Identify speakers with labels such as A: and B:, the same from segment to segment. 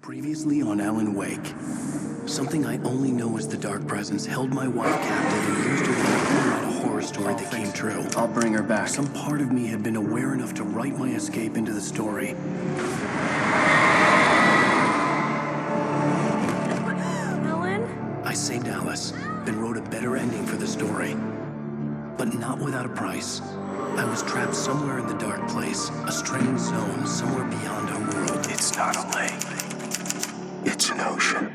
A: Previously on Alan Wake, something I only know as the Dark Presence held my wife captive and used her to write a horror story that came true.
B: I'll bring her back.
A: Some part of me had been aware enough to write my escape into the story.
C: Alan?
A: I saved Alice, and wrote a better ending for the story. But not without a price. I was trapped somewhere in the dark place, a strange zone somewhere beyond our world.
D: It's not a lake. It's an ocean.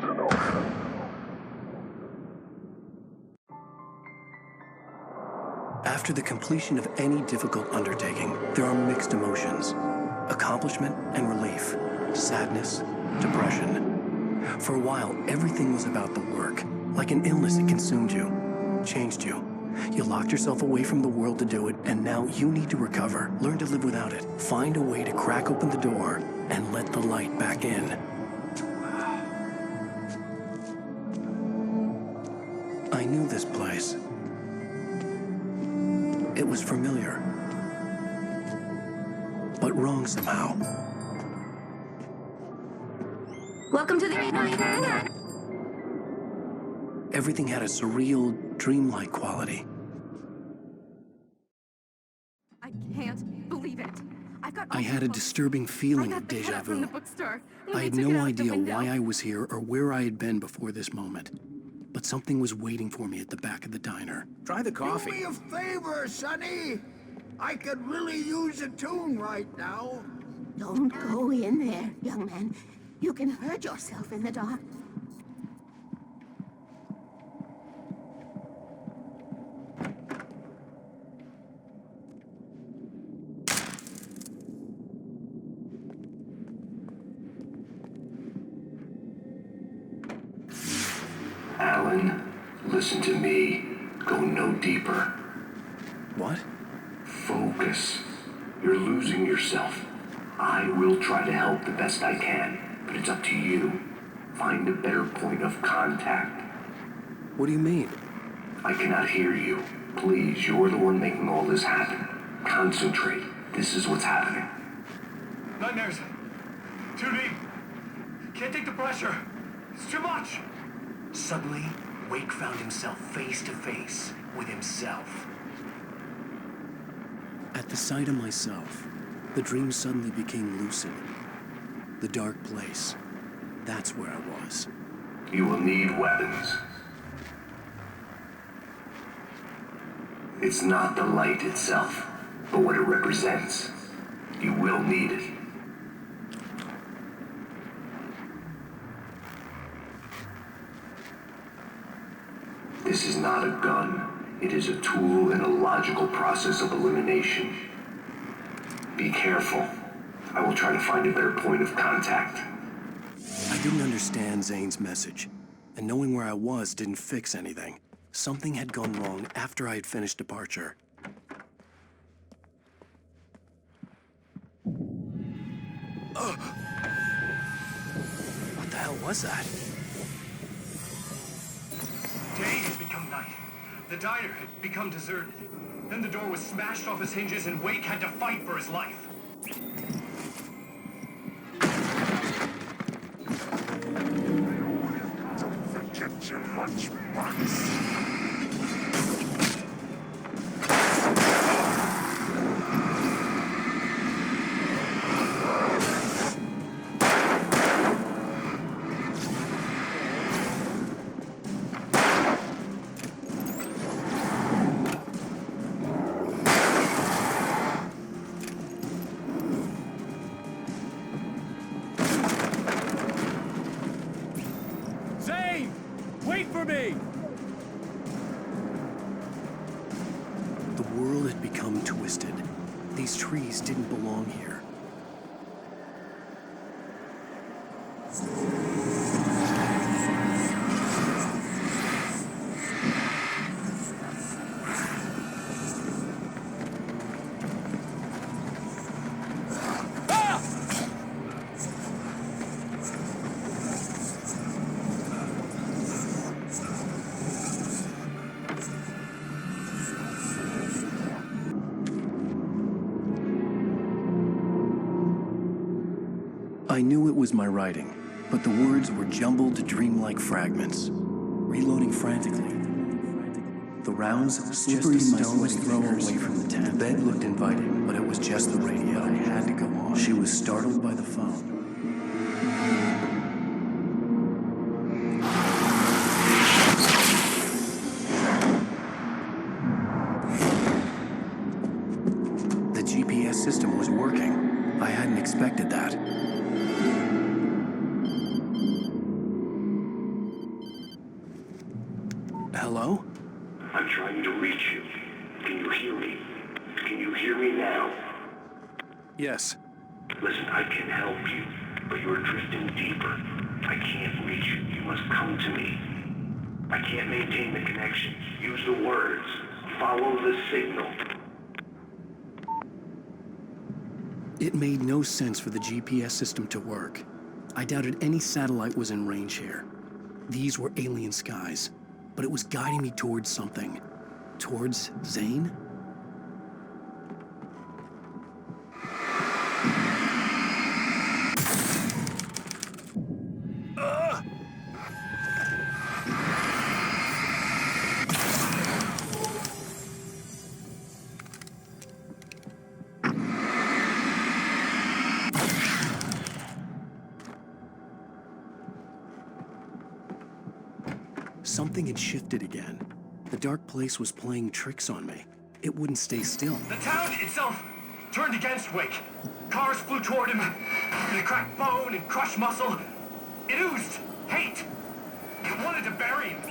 A: After the completion of any difficult undertaking, there are mixed emotions. Accomplishment and relief. Sadness, depression. For a while, everything was about the work. Like an illness, it consumed you, changed you. You locked yourself away from the world to do it, and now you need to recover. Learn to live without it. Find a way to crack open the door and let the light back in. I knew this place. It was familiar, but wrong somehow.
C: Welcome to the...
A: Everything had a surreal, dreamlike quality.
C: I can't believe it.
A: I had a disturbing feeling of deja vu. I had no idea why I was here or where I had been before this moment. But something was waiting for me at the back of the diner.
D: Try the coffee.
E: Do me a favor, Sonny. I could really use a tune right now.
F: Don't go in there, young man. You can hurt yourself in the dark.
D: Alan, listen to me. Go no deeper.
A: What?
D: Focus. You're losing yourself. I will try to help the best I can, but it's up to you. Find a better point of contact.
A: What do you mean?
D: I cannot hear you. Please, you're the one making all this happen. Concentrate. This is what's happening.
G: Nightmares. Too deep. Can't take the pressure. It's too much.
H: Suddenly, Wake found himself face to face with himself.
A: At the sight of myself, the dream suddenly became lucid. The dark place. That's where I was.
D: You will need weapons. It's not the light itself, but what it represents. You will need it. This is not a gun. It is a tool in a logical process of elimination. Be careful. I will try to find a better point of contact.
A: I didn't understand Zane's message, and knowing where I was didn't fix anything. Something had gone wrong after I had finished departure. What the hell was that?
G: Day had become night. The diner had become deserted. Then the door was smashed off its hinges and Wake had to fight for his life.
E: Forget your lunchbox.
G: Zane! Wait for me!
A: The world had become twisted. These trees didn't belong here. I knew it was my writing, but the words were jumbled to dreamlike fragments. Reloading frantically. The rounds slippery as my stone's throw away from the tent. The bed looked inviting, but it was just the radio. I had to go on. She was startled by the phone. The GPS system was working. I hadn't expected that. Hello?
D: I'm trying to reach you. Can you hear me? Can you hear me now?
A: Yes.
D: Listen, I can help you, but you're drifting deeper. I can't reach you. You must come to me. I can't maintain the connection. Use the words. Follow the signal.
A: It made no sense for the GPS system to work. I doubted any satellite was in range here. These were alien skies, but it was guiding me towards something. Towards Zane? Something had shifted again. The dark place was playing tricks on me. It wouldn't stay still.
G: The town itself turned against Wake. Cars flew toward him. They cracked bone and crushed muscle. It oozed hate. It wanted to bury him.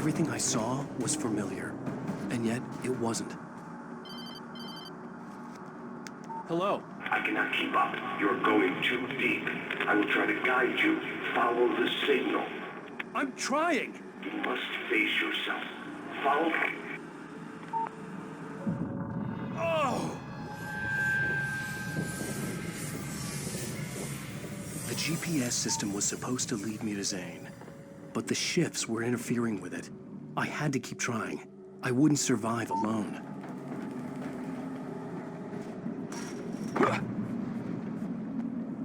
A: Everything I saw was familiar, and yet it wasn't. Hello?
D: I cannot keep up. You're going too deep. I will try to guide you. Follow the signal.
A: I'm trying!
D: You must face yourself. Follow.
A: Oh! The GPS system was supposed to lead me to Zane, but the shifts were interfering with it. I had to keep trying. I wouldn't survive alone.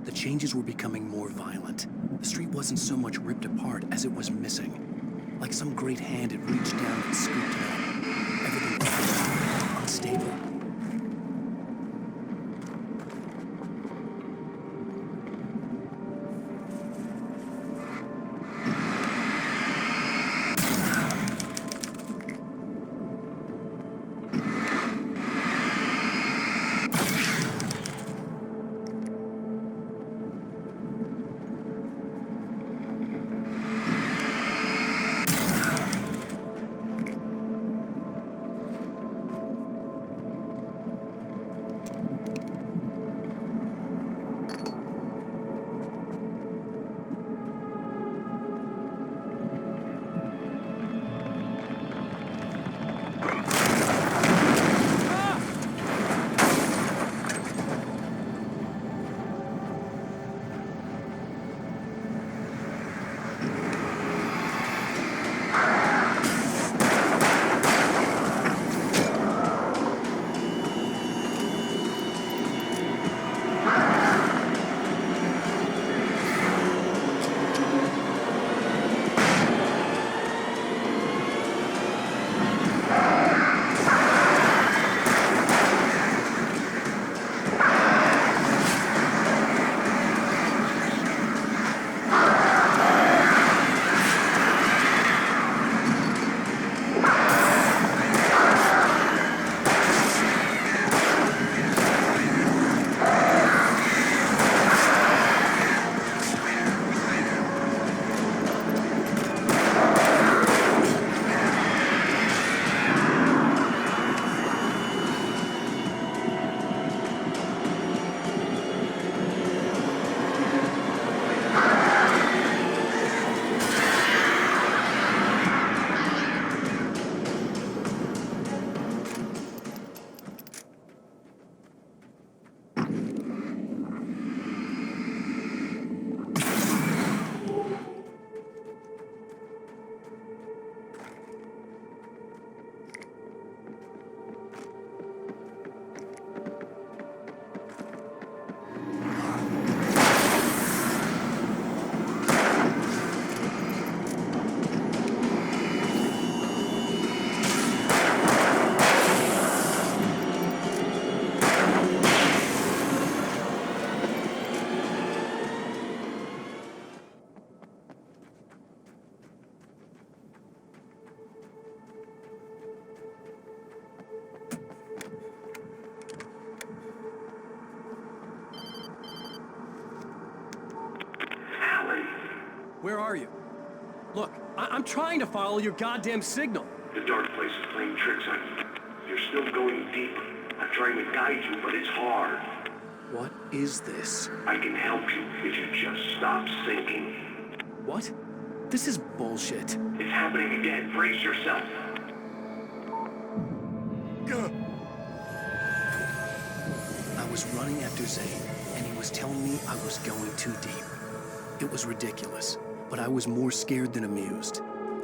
A: The changes were becoming more violent. The street wasn't so much ripped apart as it was missing. Like some great hand had reached down and scooped it up. Everything was unstable. Where are you? Look, I'm trying to follow your goddamn signal.
D: The dark place is playing tricks on you. You're still going deep. I'm trying to guide you, but it's hard.
A: What is this?
D: I can help you if you just stop sinking.
A: What? This is bullshit.
D: It's happening again. Brace yourself.
A: I was running after Zane, and he was telling me I was going too deep. It was ridiculous, but I was more scared than amused.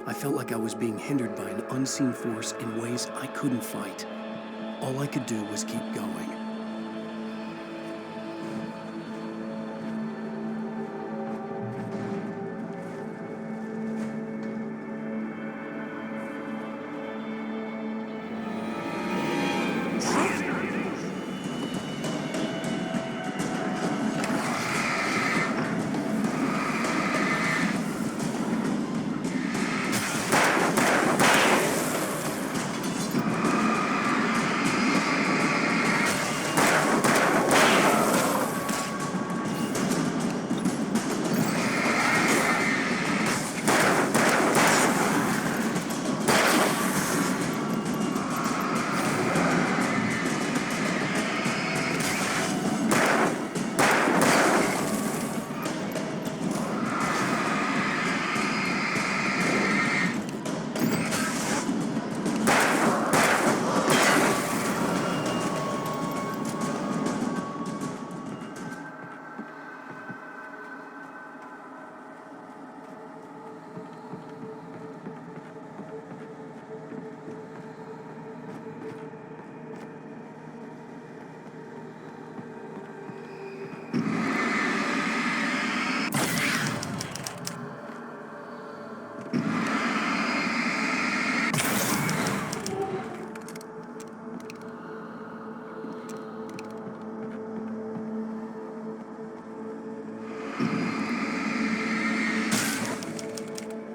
A: I felt like I was being hindered by an unseen force in ways I couldn't fight. All I could do was keep going.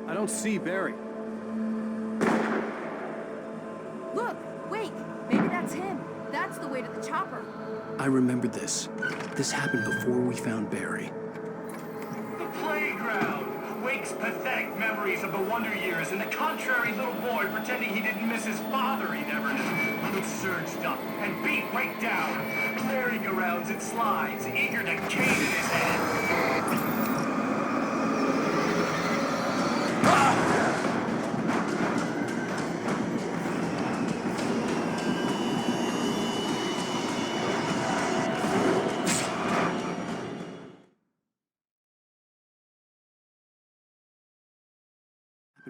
A: I don't see Barry.
C: Look, wait. Maybe that's him. That's the way to the chopper.
A: I remember this. This happened before we found Barry.
G: The playground. Wake's pathetic memories of the Wonder Years and the contrary little boy pretending he didn't miss his father he never knew. It surged up and beat Wake down. Merry-go-rounds and slides, eager to cave in his head.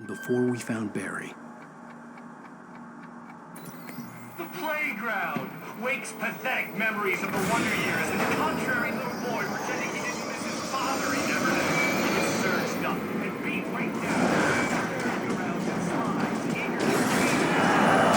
A: Before we found Barry.
G: The playground. Wake's pathetic memories of the Wonder Years and the contrary little boy pretending he didn't miss his father he never knew. It surged up and beat Wake down. Merry-go-rounds and slides, eager to cave in his head.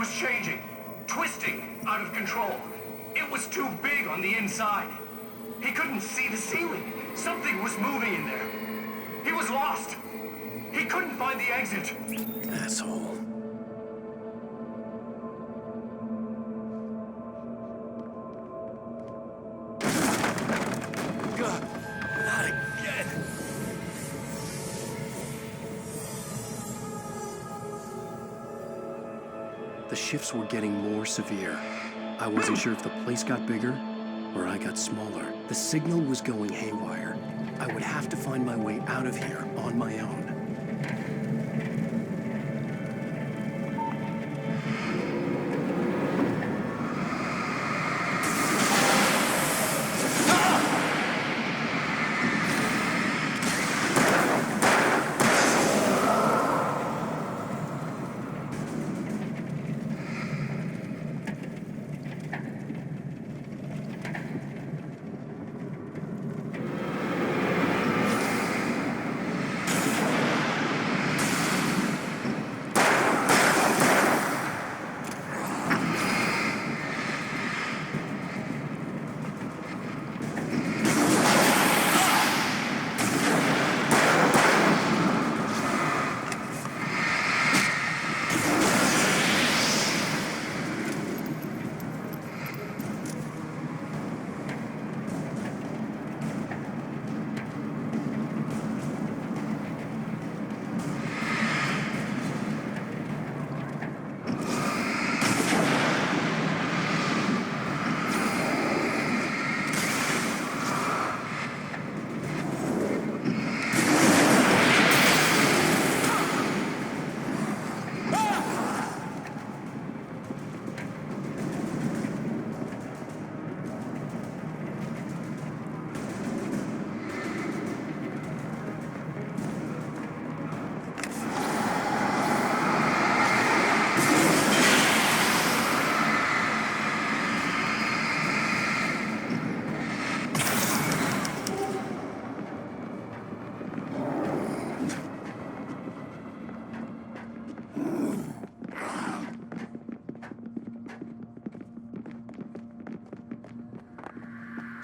G: was changing, twisting, out of control. It was too big on the inside. He couldn't see the ceiling. Something was moving in there. He was lost. He couldn't find the exit.
A: Asshole. God, not again. The shifts were getting more severe. I wasn't sure if the place got bigger or I got smaller. The signal was going haywire. I would have to find my way out of here on my own.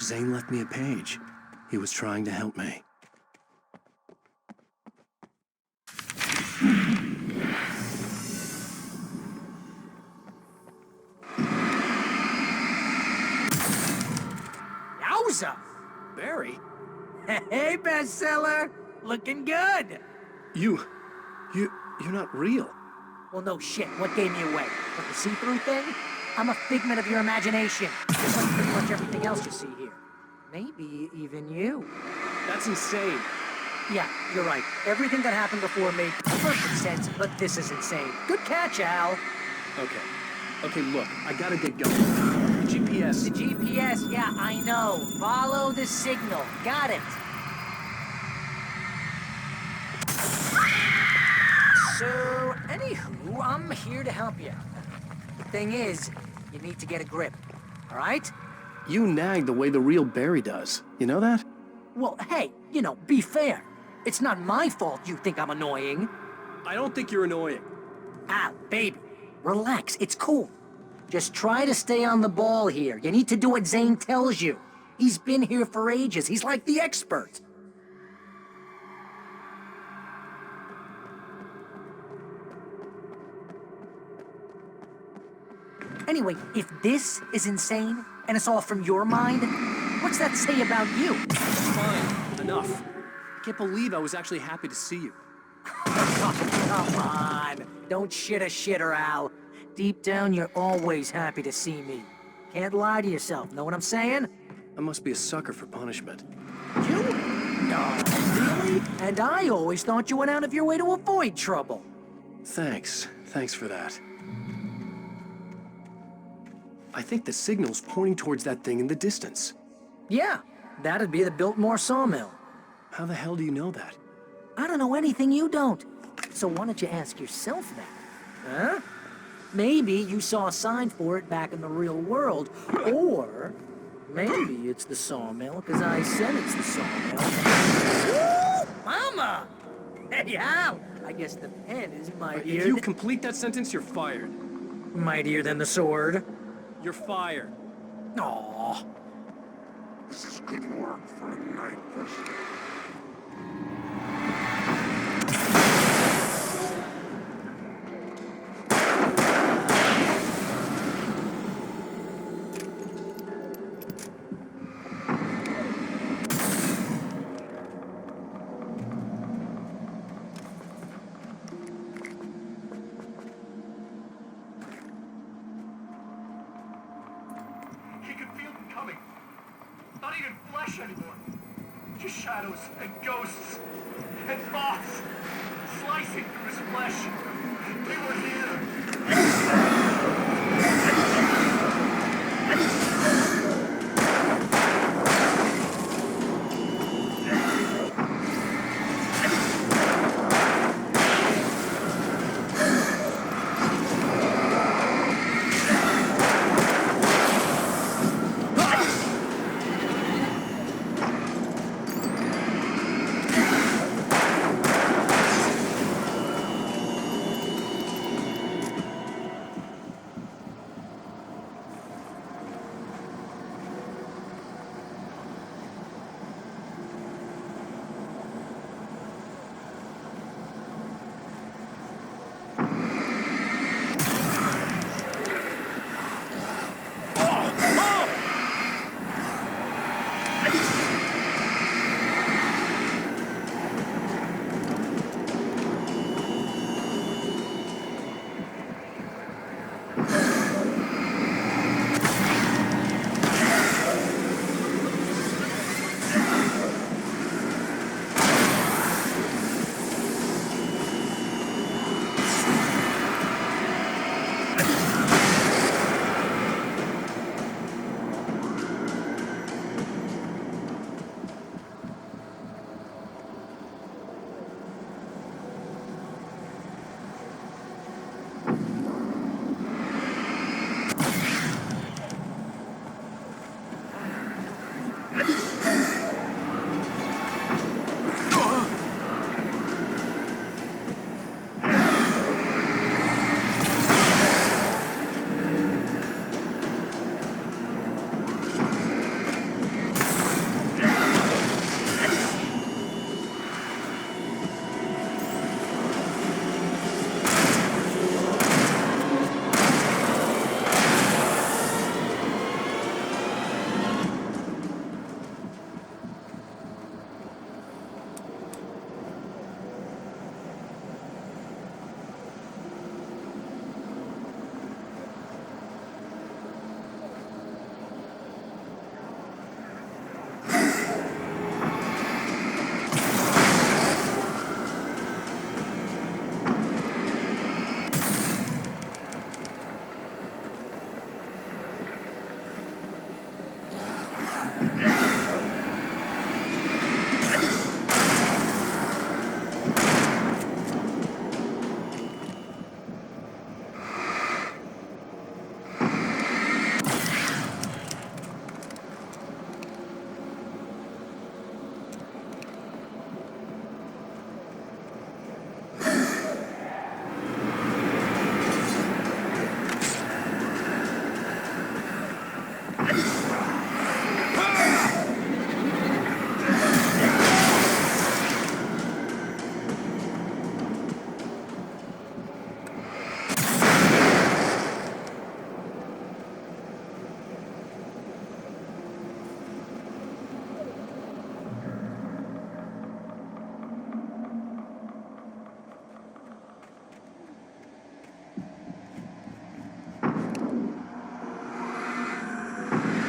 A: Zane left me a page. He was trying to help me.
B: Yowza!
A: Barry?
B: Hey, bestseller! Looking good!
A: You're not real.
B: Well, no shit. What gave me away? What, the see-through thing? I'm a figment of your imagination. Just like pretty much everything else you see here. Maybe even you.
A: That's insane.
B: Yeah, you're right. Everything that happened before made perfect sense, but this is insane. Good catch, Al.
A: Okay, look, I gotta get going. The GPS.
B: The GPS, yeah, I know. Follow the signal. Got it. So, anywho, I'm here to help you. The thing is, you need to get a grip, all right?
A: You nag the way the real Barry does. You know that?
B: Well, hey, be fair. It's not my fault you think I'm annoying.
A: I don't think you're annoying.
B: Al, baby, relax, it's cool. Just try to stay on the ball here. You need to do what Zane tells you. He's been here for ages. He's like the expert. Anyway, if this is insane, and it's all from your mind, what's that say about you?
A: Fine, enough. I can't believe I was actually happy to see you.
B: Come on. Don't shit a shitter, Al. Deep down, you're always happy to see me. Can't lie to yourself, know what I'm saying?
A: I must be a sucker for punishment.
B: You? No, really? And I always thought you went out of your way to avoid trouble.
A: Thanks for that. I think the signal's pointing towards that thing in the distance.
B: Yeah, that'd be the Biltmore sawmill.
A: How the hell do you know that?
B: I don't know anything you don't. So why don't you ask yourself that? Huh? Maybe you saw a sign for it back in the real world. Or maybe it's the sawmill, because I said it's the sawmill. Woo! Mama! Hey, Al! I guess the pen is my
A: If
B: ear.
A: you complete that sentence, you're fired.
B: Mightier than the sword.
I: You're fired.
B: Aww.
E: This is good work for a night vision.
G: He could feel them coming. Not even flesh anymore. Just shadows and ghosts and thoughts slicing through his flesh. They were here.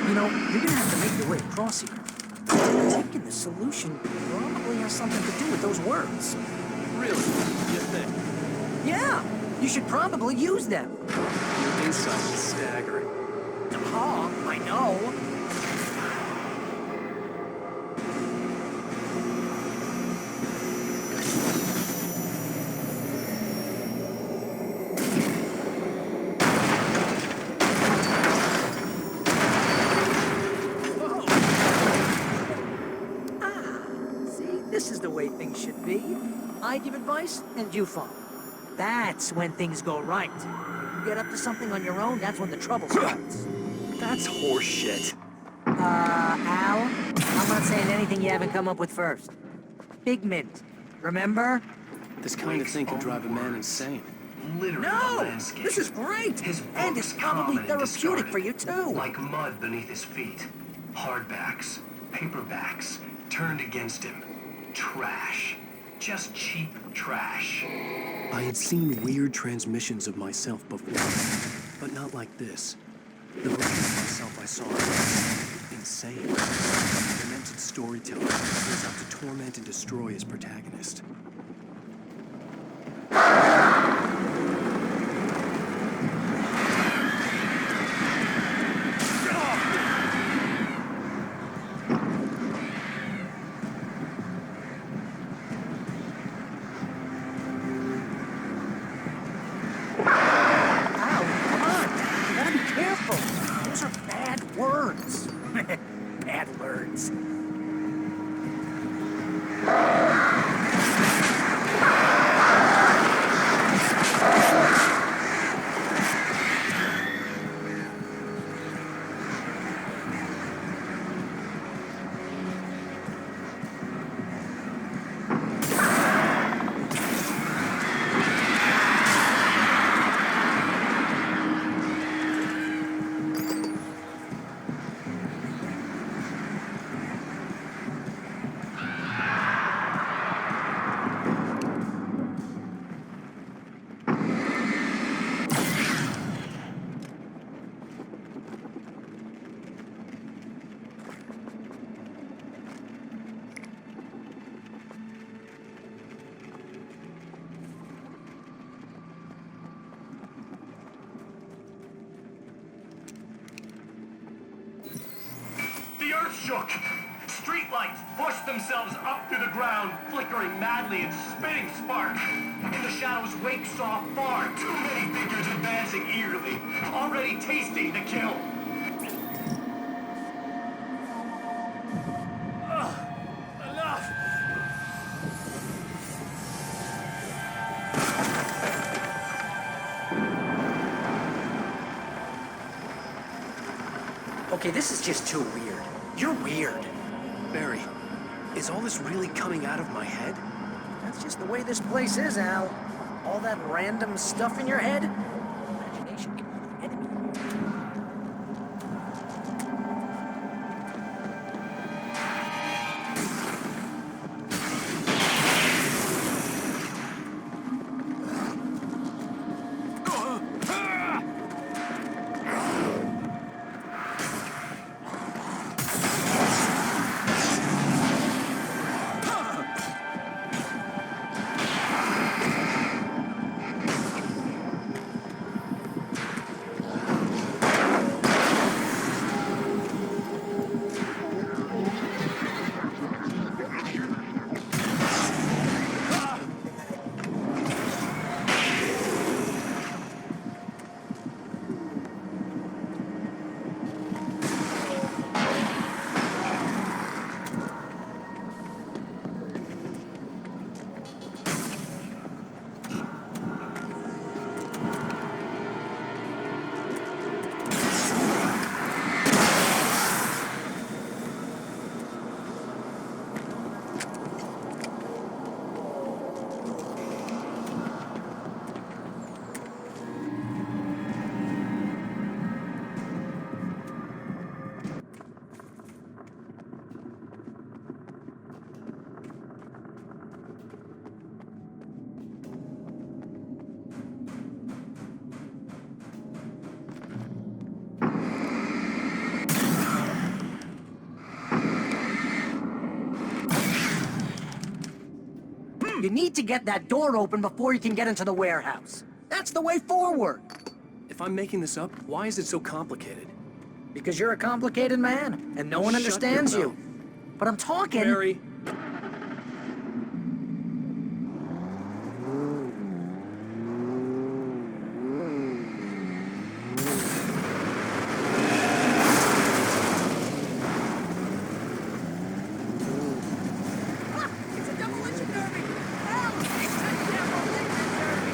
B: You know, you're gonna have to make your way across here. I'm thinking the solution probably has something to do with those words.
I: Really? You think?
B: Yeah, you should probably use them.
I: Your insight is staggering.
B: I know. This is the way things should be. I give advice, and you follow. That's when things go right. get up to something on your own, that's when the trouble starts.
I: That's horseshit.
B: Al, I'm not saying anything you haven't come up with first. Pigment, remember?
A: This kind of thing can drive a man insane.
H: Literally the
B: No!
H: landscape.
B: This is great!
H: His
B: And it's
H: books
B: probably
H: common and
B: therapeutic
H: discarded,
B: for you, too.
H: Like mud beneath his feet. Hardbacks, paperbacks, turned against him. Trash. Just cheap trash.
A: I had seen weird transmissions of myself before, but not like this. The version of myself I saw was insane. A demented storyteller who was out to torment and destroy his protagonist.
B: Al, come on! You gotta be careful! Those are bad words. Bad words.
G: The earth shook. Streetlights pushed themselves up through the ground, flickering madly and spitting spark. In the shadows, Wake saw far too many figures advancing eagerly, already tasting the kill. Enough!
B: Okay, this is just too weird. You're weird.
A: Barry, is all this really coming out of my head?
B: That's just the way this place is, Al. All that random stuff in your head. Imagination can be the enemy. You need to get that door open before you can get into the warehouse. That's the way forward.
A: If I'm making this up, why is it so complicated?
B: Because you're a complicated man, and no one
A: Shut
B: understands
A: your
B: you.
A: mouth.
B: But I'm talking.
I: Barry,
E: It's a demolition derby! Help! It's a demolition derby!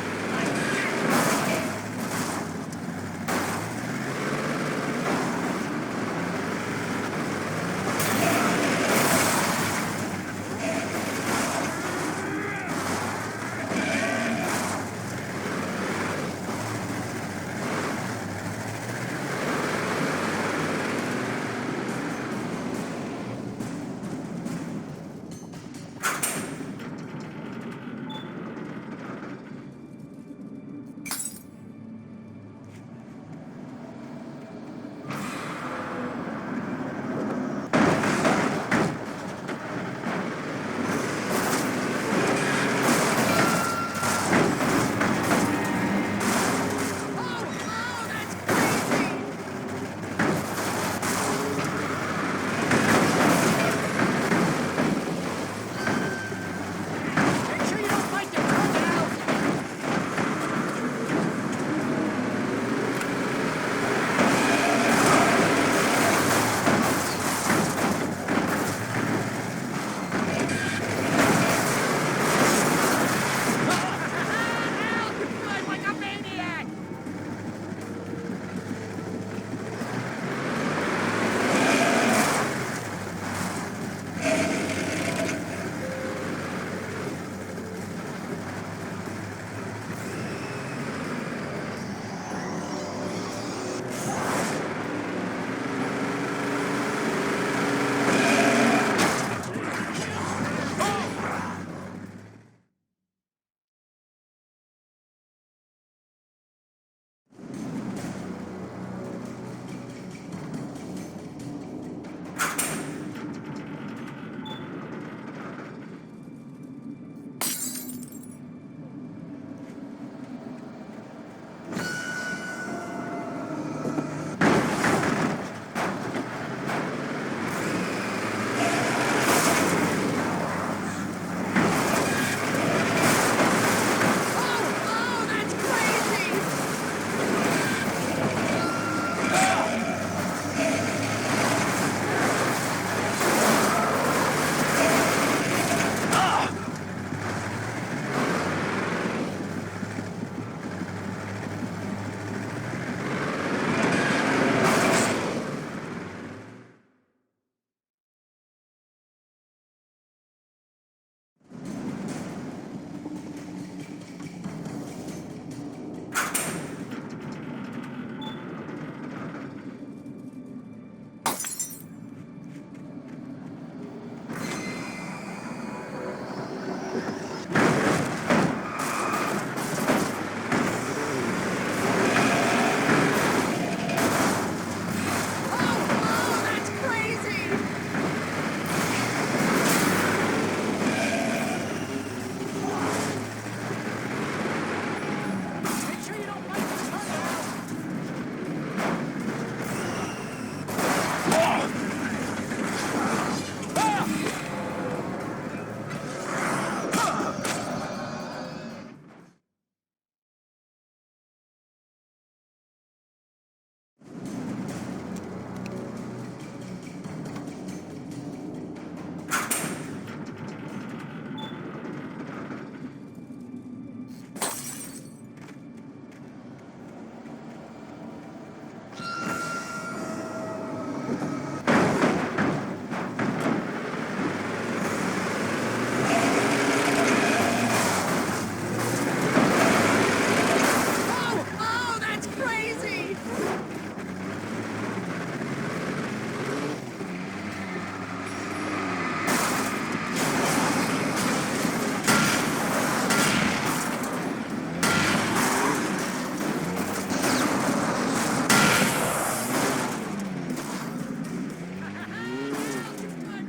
E: Oh, that's crazy!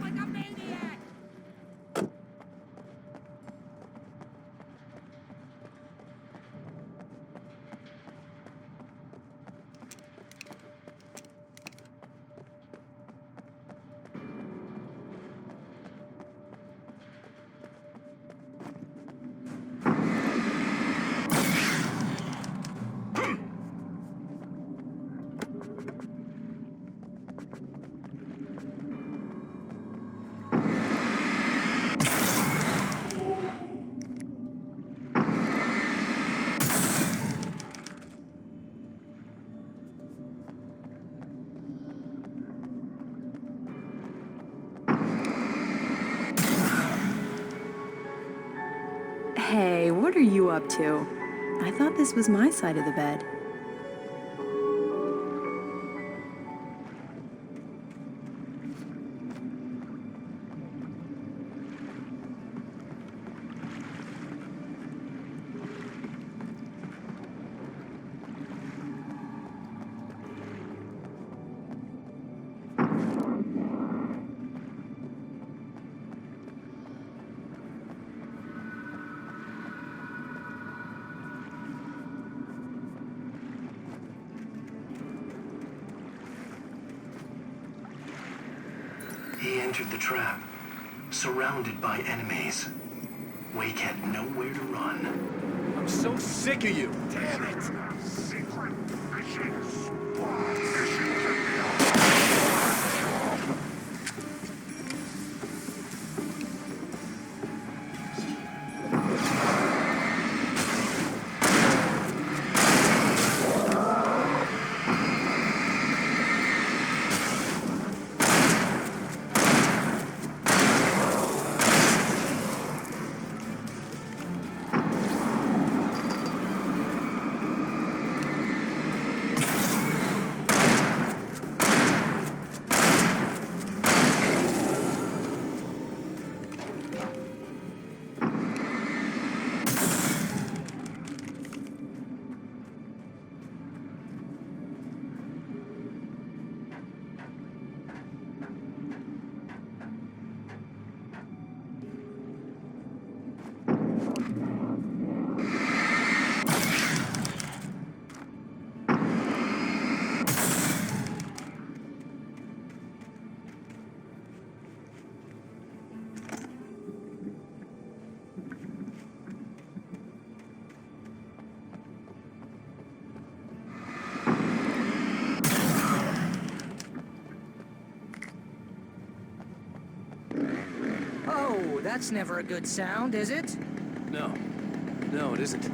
E: Like a maniac!
J: Hey, what are you up to? I thought this was my side of the bed.
H: He entered the trap, surrounded by enemies. Wake had nowhere to run.
I: I'm so sick of you.
E: Damn it!
D: Secret missions. Missions
B: Oh, that's never a good sound, is it?
I: No. No, it isn't.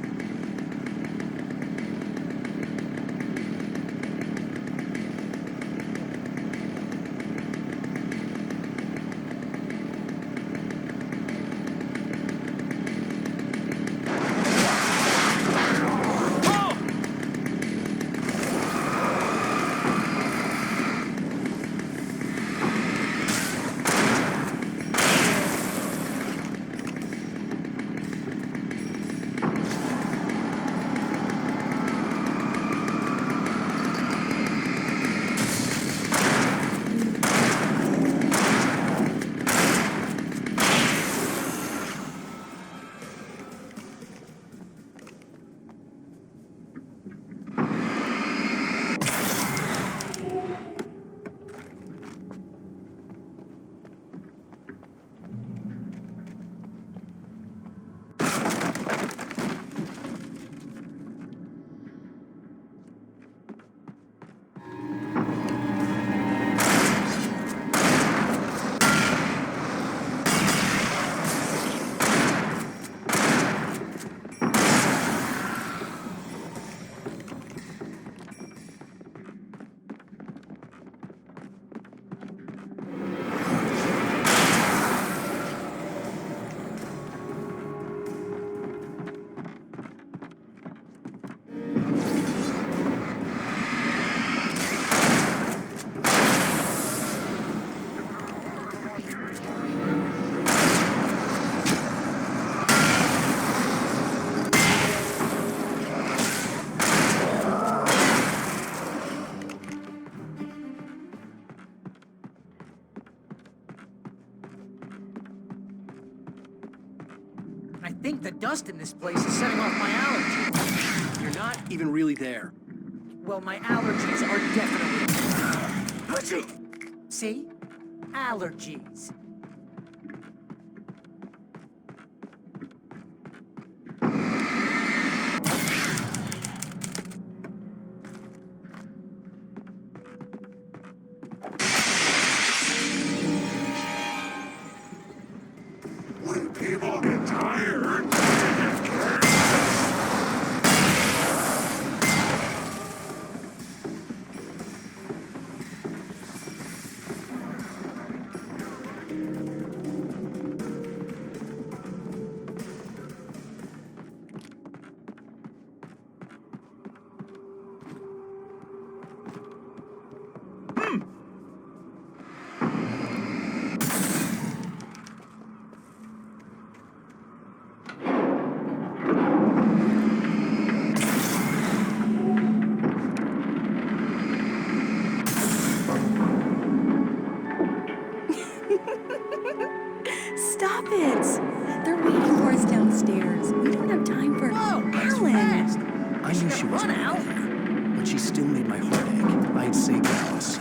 B: I think the dust in this place is setting off my allergies.
I: You're not even really there.
B: Well, my allergies are definitely... See? Allergies.
E: When people get tired,
J: Stop it! They're waiting for us downstairs. We don't have time for...
B: Whoa, that's
J: Alan!
B: fast.
A: I knew she wasn't
B: out.
A: here, but she still made my heart ache. I had saved Alice,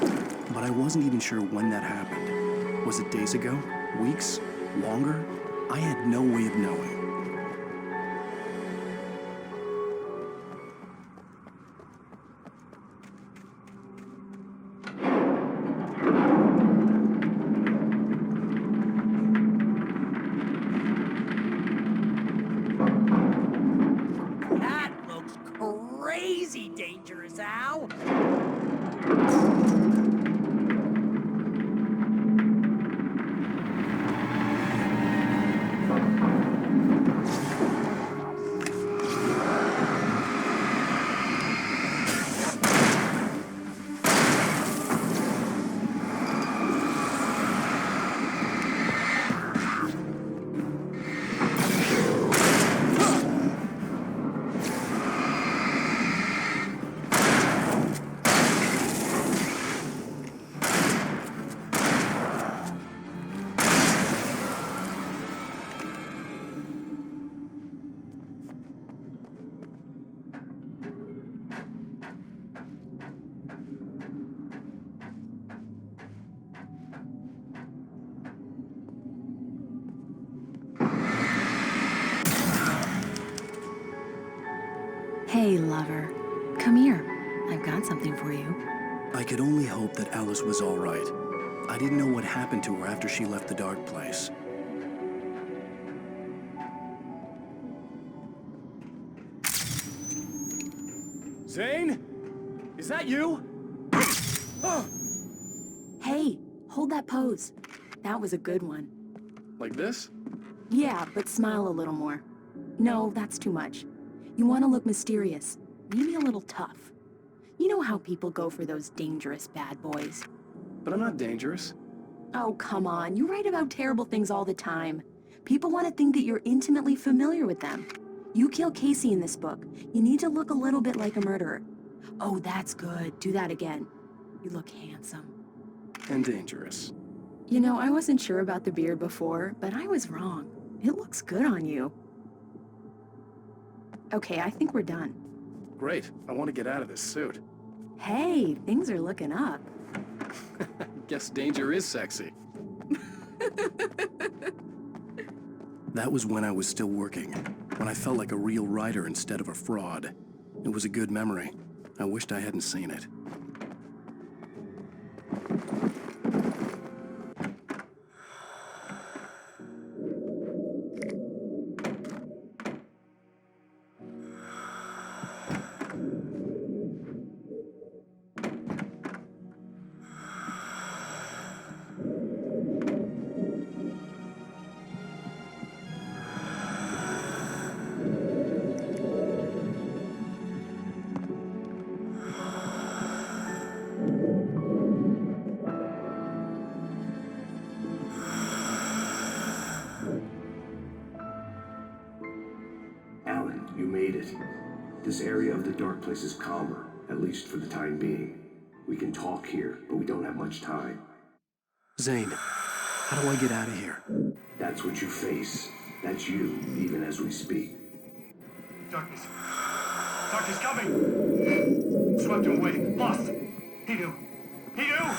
A: but I wasn't even sure when that happened. Was it days ago? Weeks? Longer? I had no way of knowing.
B: That looks crazy dangerous, Al.
J: Hey, lover. Come here. I've got something for you.
A: I could only hope that Alice was all right. I didn't know what happened to her after she left the dark place.
I: Zane? Is that you?
J: Hey, hold that pose. That was a good one.
I: Like this?
J: Yeah, but smile a little more. No, that's too much. You want to look mysterious, maybe a little tough. You know how people go for those dangerous bad boys.
I: But I'm not dangerous.
J: Oh, come on. You write about terrible things all the time. People want to think that you're intimately familiar with them. You kill Casey in this book. You need to look a little bit like a murderer. Oh, that's good. Do that again. You look handsome.
I: And dangerous.
J: You know, I wasn't sure about the beard before, but I was wrong. It looks good on you. Okay, I think we're done.
I: Great. I want to get out of this suit.
J: Hey, things are looking up.
I: Guess danger is sexy.
A: That was when I was still working, when I felt like a real writer instead of a fraud. It was a good memory. I wished I hadn't seen it.
D: Alan, you made it. This area of the dark place is calmer, at least for the time being. We can talk here, but we don't have much time.
A: Zane, how do I get out of here?
D: That's what you face. That's you, even as we speak.
G: Darkness. Darkness coming! Swept him away. Lost. He knew. He knew!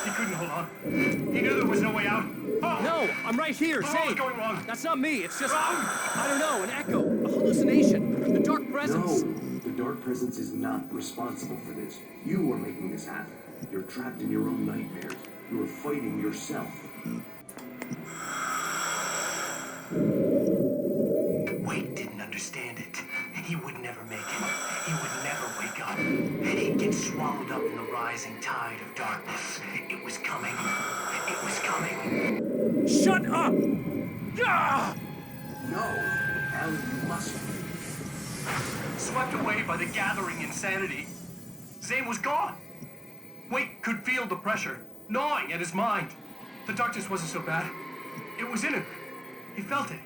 G: He couldn't hold on. He knew there was no way out. Oh!
A: No, I'm right here,
G: What was
A: Zane.
G: going wrong?
A: That's not me. It's just,
G: Wrong!
A: I don't know, an echo, a hallucination, the dark presence.
D: No, the dark presence is not responsible for this. You are making this happen. You're trapped in your own nightmares. You are fighting yourself.
H: Wade didn't understand it. He would never make it. He would never wake up. He'd get swallowed up in the rising tide of darkness. It was coming. It was coming.
A: Shut up! Ah!
D: No, Alan, you must.
G: Swept away by the gathering insanity. Zane was gone. Wade could feel the pressure gnawing at his mind. The darkness wasn't so bad. It was in him. He felt it.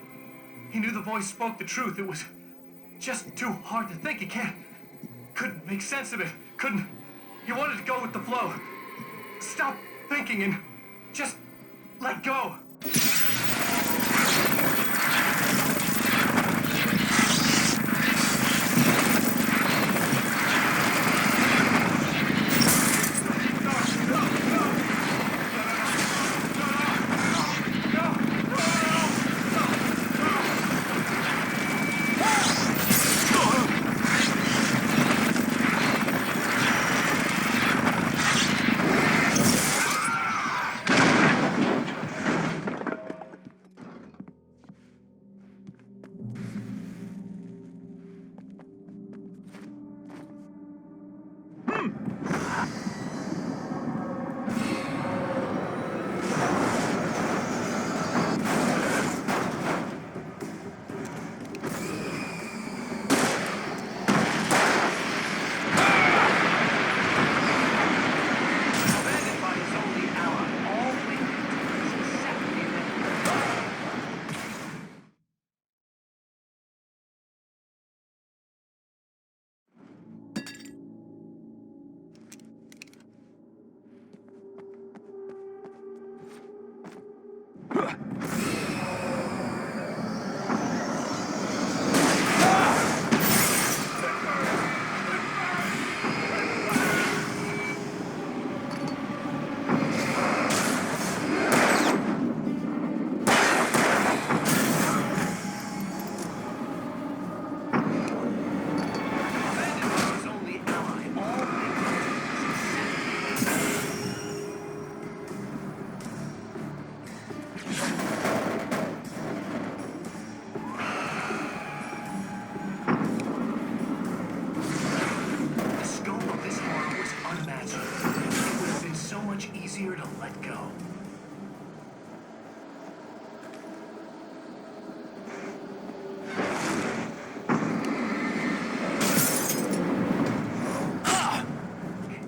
G: He knew the voice spoke the truth. It was just too hard to think. He couldn't make sense of it. He wanted to go with the flow. Stop thinking and just let go.
H: Easier to let go.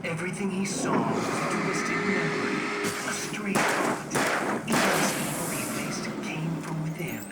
H: Everything he saw was a twisted memory, a strange thought. Even as the evil he faced came from within.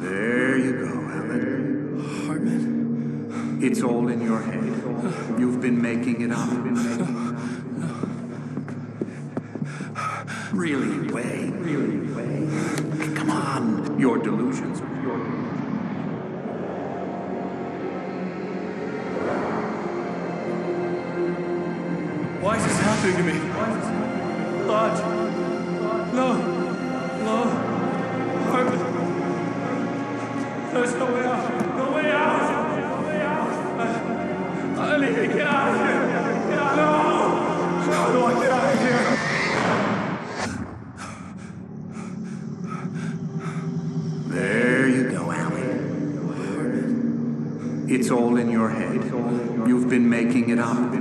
E: There you go, Alan.
I: Hartman?
E: It's all in your head. You've been making it up. Really, Wade. Come on. Your delusions.
G: Why is this happening to me? Lodge. No. Hartman. There's no way out. No way out. I need to get out of here. No. How do I get out of here?
E: There you go, Alan. It's all in your head. You've been making it up.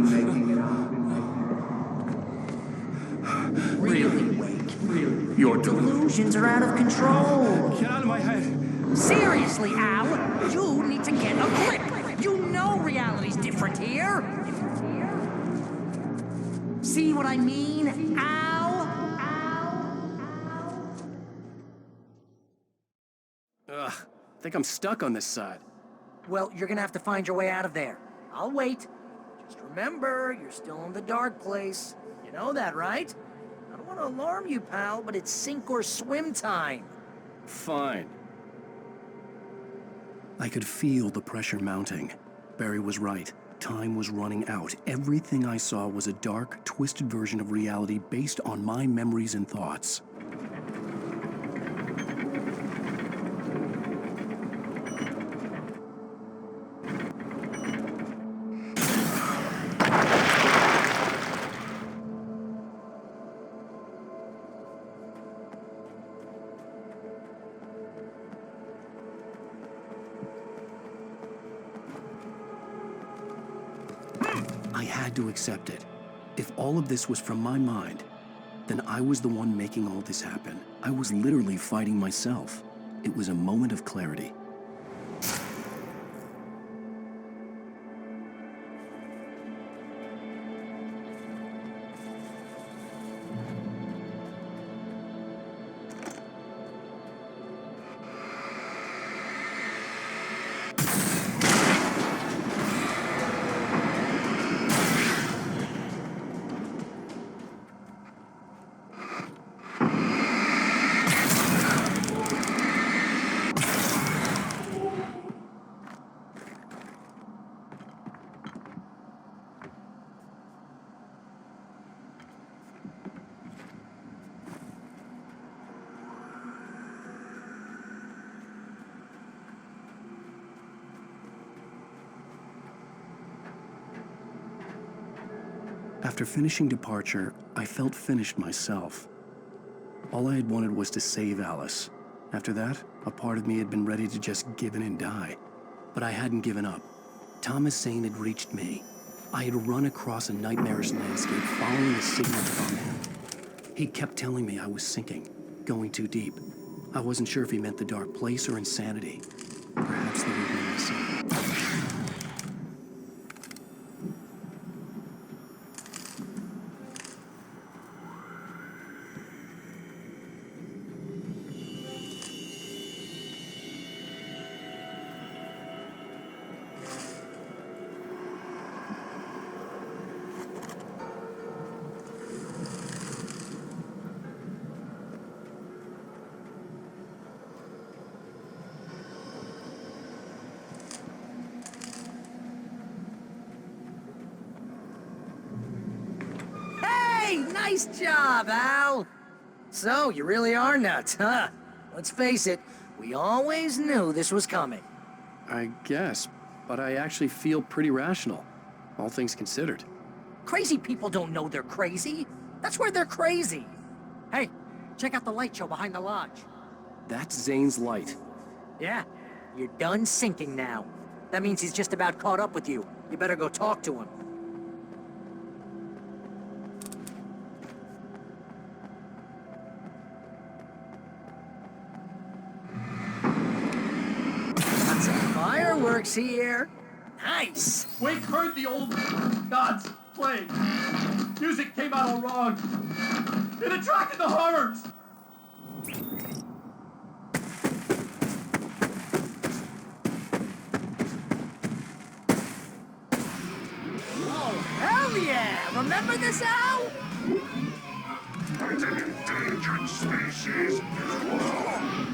B: Really, Wake.
E: Your delusions.
B: Delusions are out of control.
G: Get out of my head.
B: Seriously, Al, you need to get a grip. You know reality's different here. See what I mean, Al?
I: Ugh, I think I'm stuck on this side.
B: Well, you're gonna have to find your way out of there. I'll wait. Just remember, you're still in the dark place. You know that, right? I don't want to alarm you, pal, but it's sink or swim time.
I: Fine.
A: I could feel the pressure mounting. Barry was right. Time was running out. Everything I saw was a dark, twisted version of reality based on my memories and thoughts. I had to accept it. If all of this was from my mind, then I was the one making all this happen. I was literally fighting myself. It was a moment of clarity. After finishing Departure, I felt finished myself. All I had wanted was to save Alice. After that, a part of me had been ready to just give in and die. But I hadn't given up. Thomas Zane had reached me. I had run across a nightmarish landscape following a signal from him. He kept telling me I was sinking, going too deep. I wasn't sure if he meant the dark place or insanity. Perhaps they would mean the same.
B: Nice job, Al! So, you really are nuts, huh? Let's face it, we always knew this was coming.
I: I guess, but I actually feel pretty rational, all things considered.
B: Crazy people don't know they're crazy. That's where they're crazy. Hey, check out the light show behind the lodge.
I: That's Zane's light.
B: Yeah, you're done sinking now. That means he's just about caught up with you. You better go talk to him. Fireworks here. Nice.
G: Wake heard the old gods playing. Music came out all wrong. It attracted the horrors.
B: Remember this, Al?
E: But an endangered species is wrong.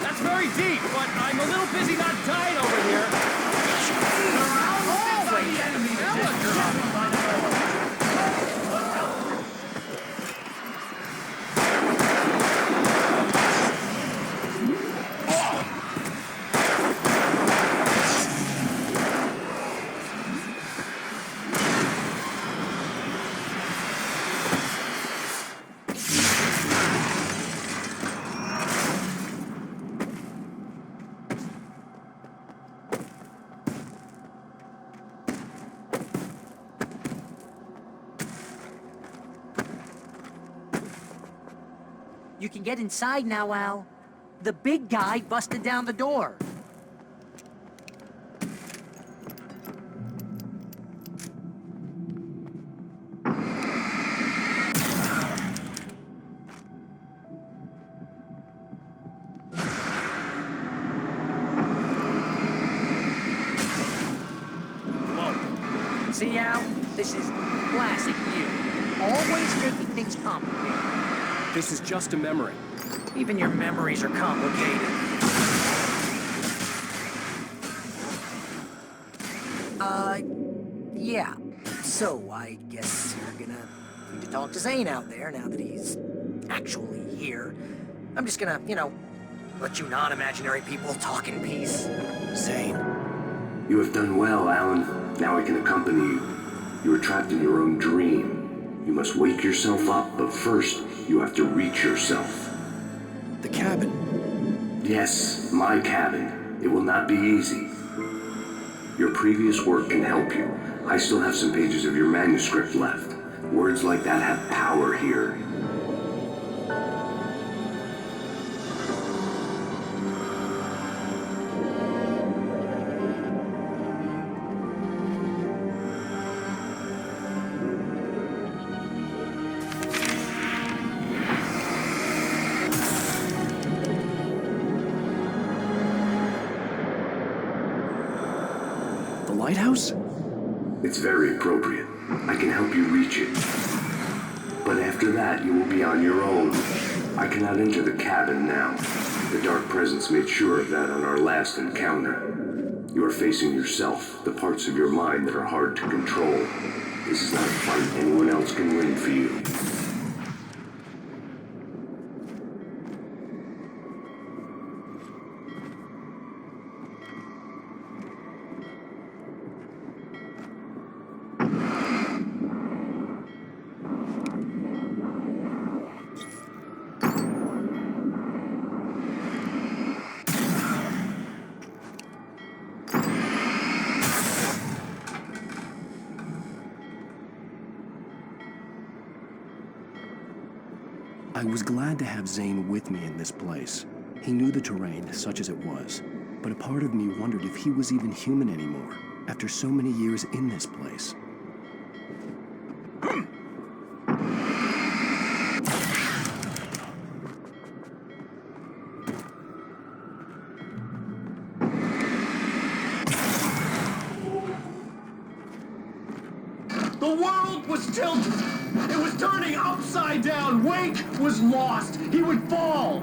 G: That's very deep, but I'm a little busy not dying over here.
B: You can get inside now, Al. The big guy busted down the door. Whoa. See, Al? This is classic you. Always making things complicated.
I: This is just a memory.
B: Even your memories are complicated. Yeah. So, I guess you're gonna need to talk to Zane out there now that he's actually here. I'm just gonna, let you non-imaginary people talk in peace.
A: Zane.
D: You have done well, Alan. Now I can accompany you. You are trapped in your own dream. You must wake yourself up, but first, you have to reach yourself.
A: The cabin.
D: Yes, my cabin. It will not be easy. Your previous work can help you. I still have some pages of your manuscript left. Words like that have power here.
A: The lighthouse?
D: It's very appropriate. I can help you reach it. But after that, you will be on your own. I cannot enter the cabin now. The Dark Presence made sure of that on our last encounter. You are facing yourself, the parts of your mind that are hard to control. This is not a fight anyone else can win for you.
A: I was glad to have Zane with me in this place. He knew the terrain, such as it was, but a part of me wondered if he was even human anymore. after so many years in this place.
G: The world was tilted. It was turning upside down. Wake was lost. He would fall.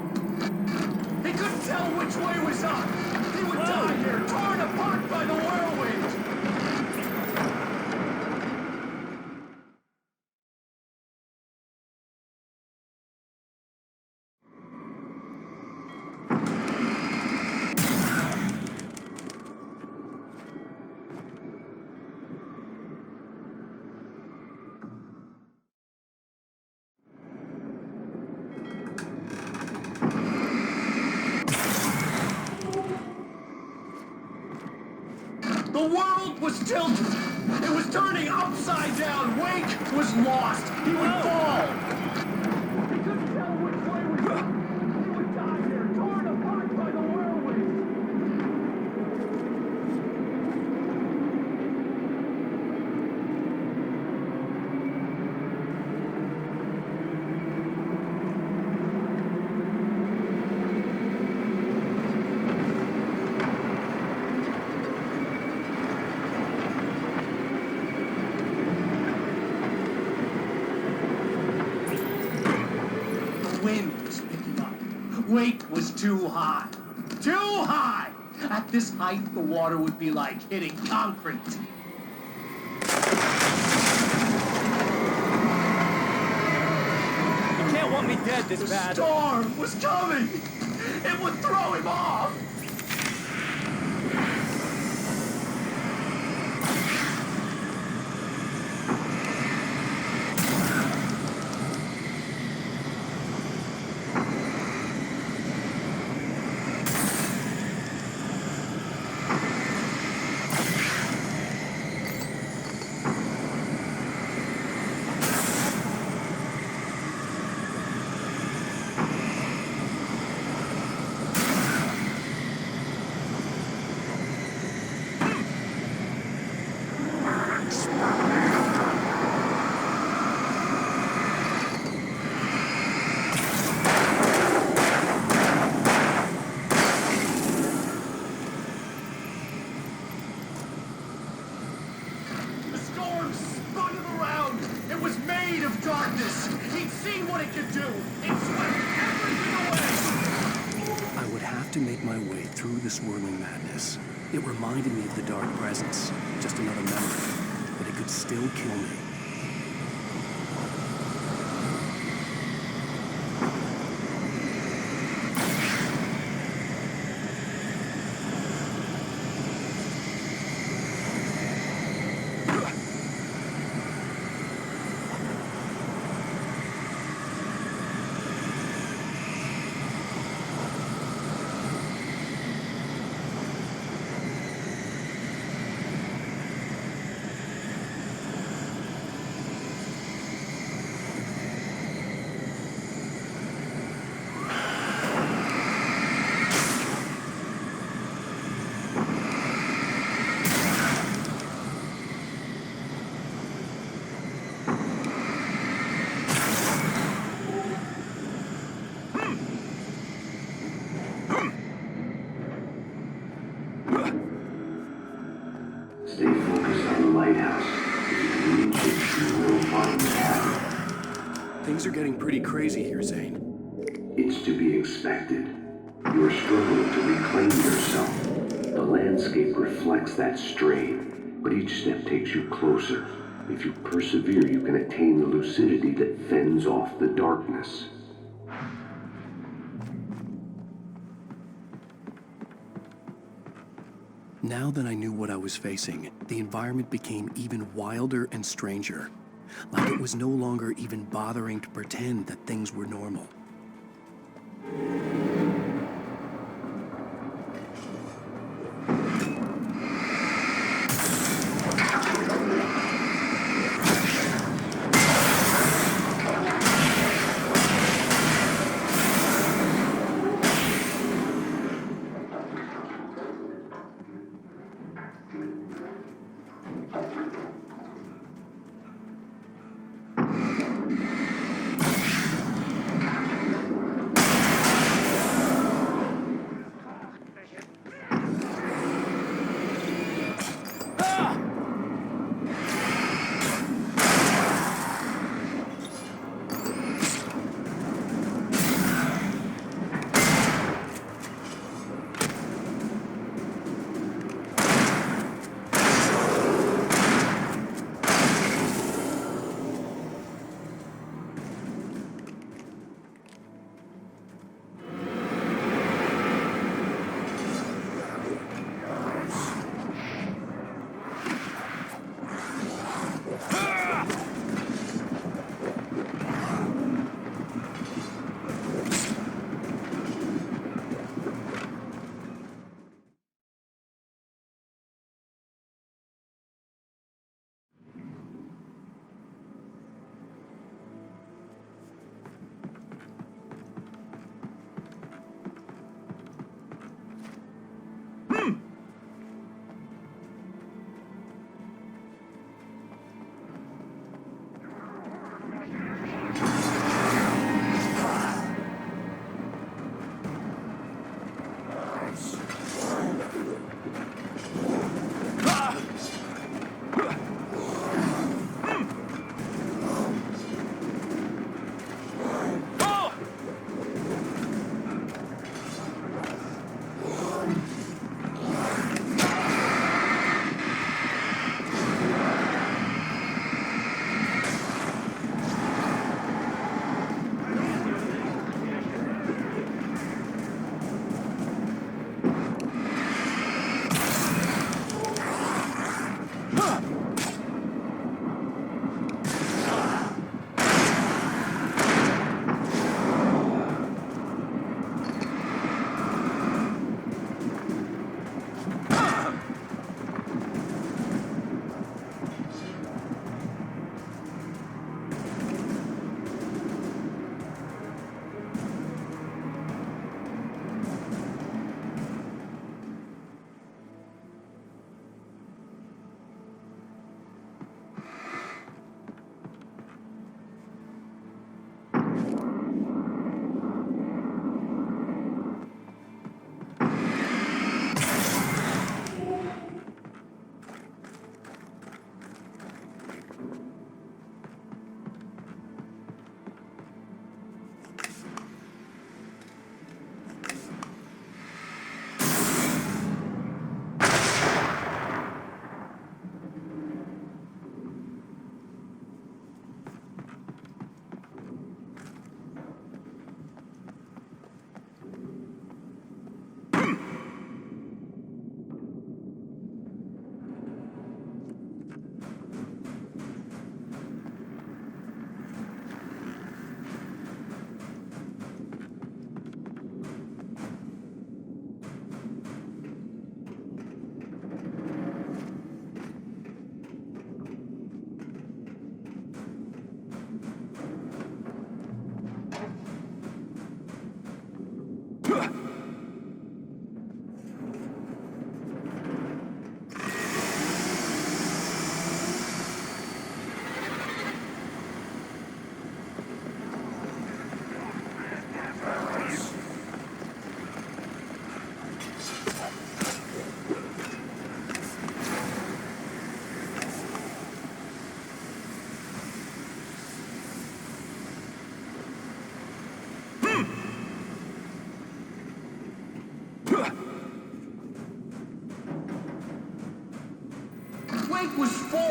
G: He couldn't tell which way was up. He would die here, torn apart by the whirlwind. The world was tilted. It was turning upside down. Wake was lost. He would fall. He couldn't tell which way was up. He would die here, torn apart by the whirlwind. The wind was picking up. Wake was too high. Too high! At this height, the water would be like hitting concrete.
K: You can't want me dead this
G: The
K: bad.
G: storm was coming! It would throw him off! The storm spun him around. It was made of darkness. He'd seen what it could do. It swept everything away.
A: I would have to make my way through the swirling madness. It reminded me of the dark presence, just another memory, but it could still kill me.
D: Stay focused on the lighthouse. If you reach it, you will find the cabin.
A: Things are getting pretty crazy here, Zane.
D: It's to be expected. You are struggling to reclaim yourself. The landscape reflects that strain, but each step takes you closer. If you persevere, you can attain the lucidity that fends off the darkness.
A: Now that I knew what I was facing, the environment became even wilder and stranger. Like it was no longer even bothering to pretend that things were normal.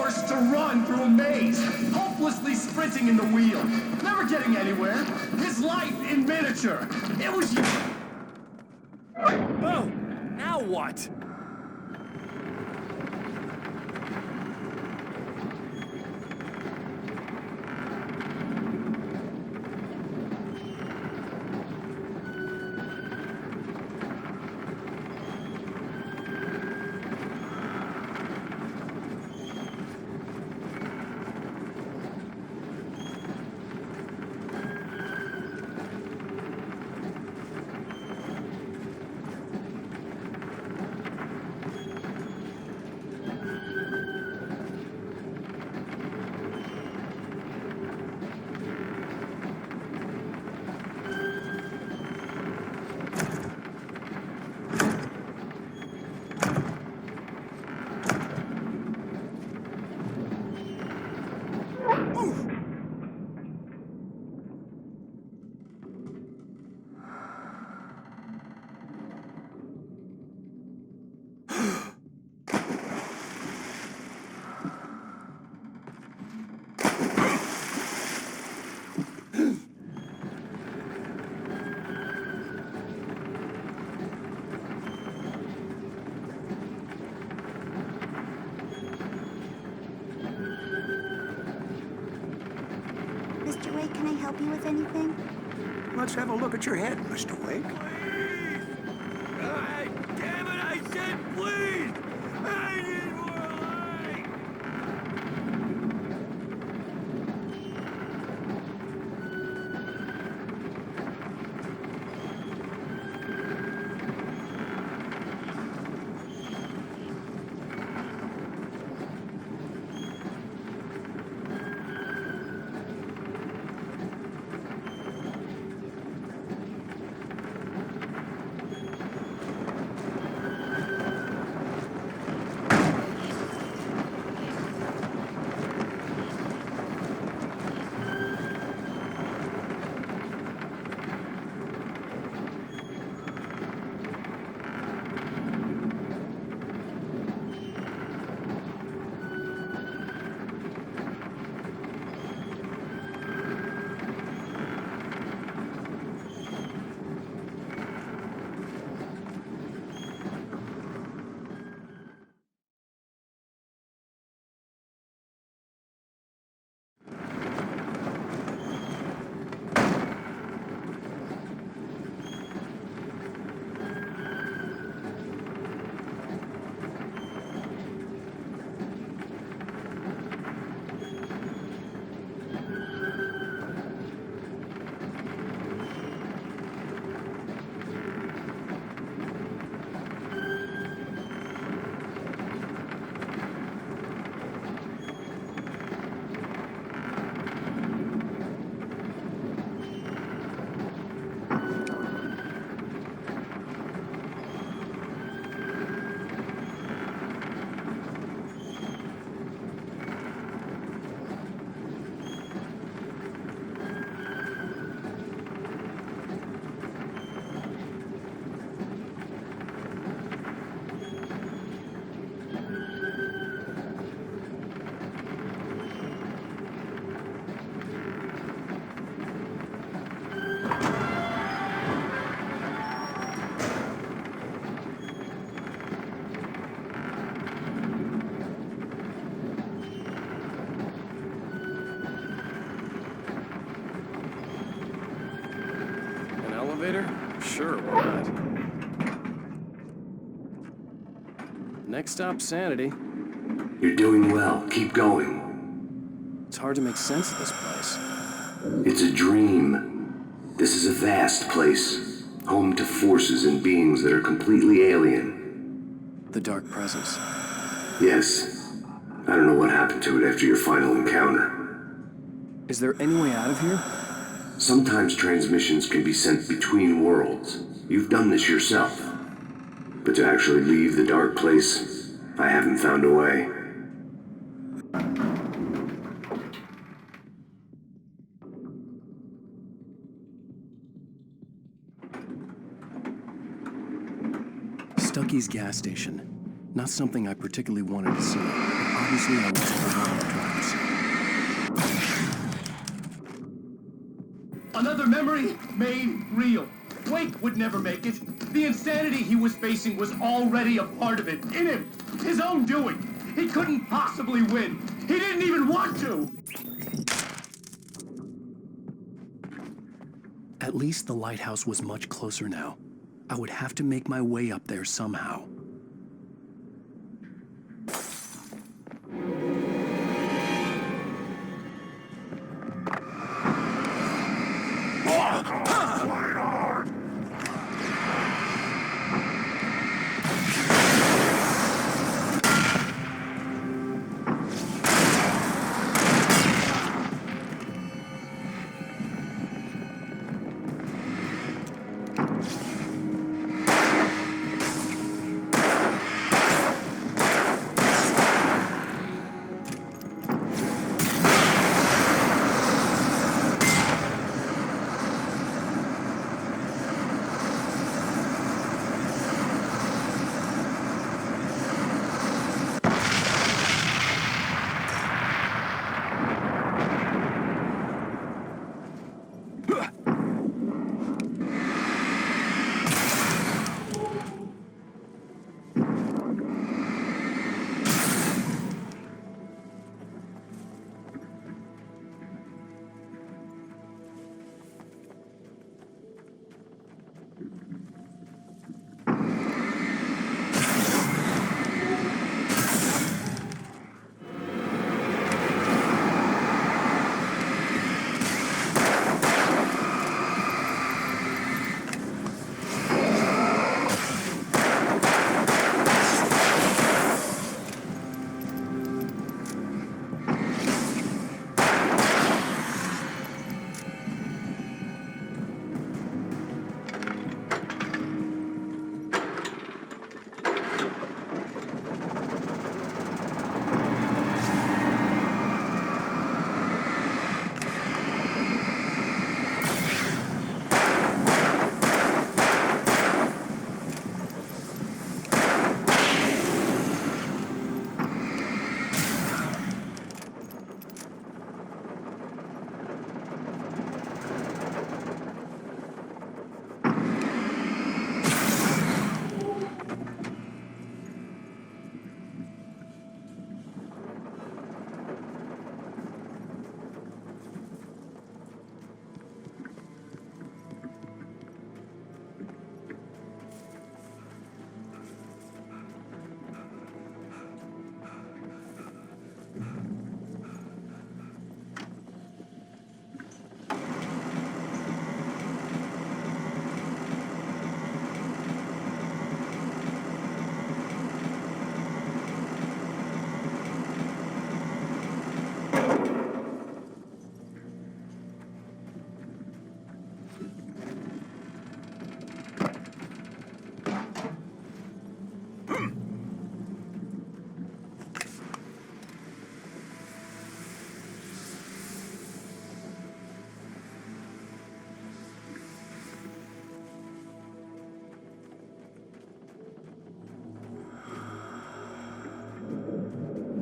G: forced to run through a maze, hopelessly sprinting in the wheel, never getting anywhere. His life in miniature. It was...
I: Oh, now what?
F: Mr. Wake, can I help you with anything?
E: Let's have a look at your head, Mr. Wake.
G: Damn it, I said please! I need more light!
I: Elevator? Sure, why not? Next stop, Sanity.
D: You're doing well. Keep going.
I: It's hard to make sense of this place.
D: It's a dream. This is a vast place, home to forces and beings that are completely alien.
I: The Dark Presence.
D: Yes. I don't know what happened to it after your final encounter.
I: Is there any way out of here?
D: Sometimes transmissions can be sent between worlds. You've done this yourself. But to actually leave the dark place, I haven't found a way.
A: Stucky's gas station. Not something I particularly wanted to see. Obviously, I wasn't the one with drugs.
G: Another memory made real. Wake would never make it. The insanity he was facing was already a part of it, in him, his own doing. He couldn't possibly win. He didn't even want to.
A: At least the lighthouse was much closer now. I would have to make my way up there somehow.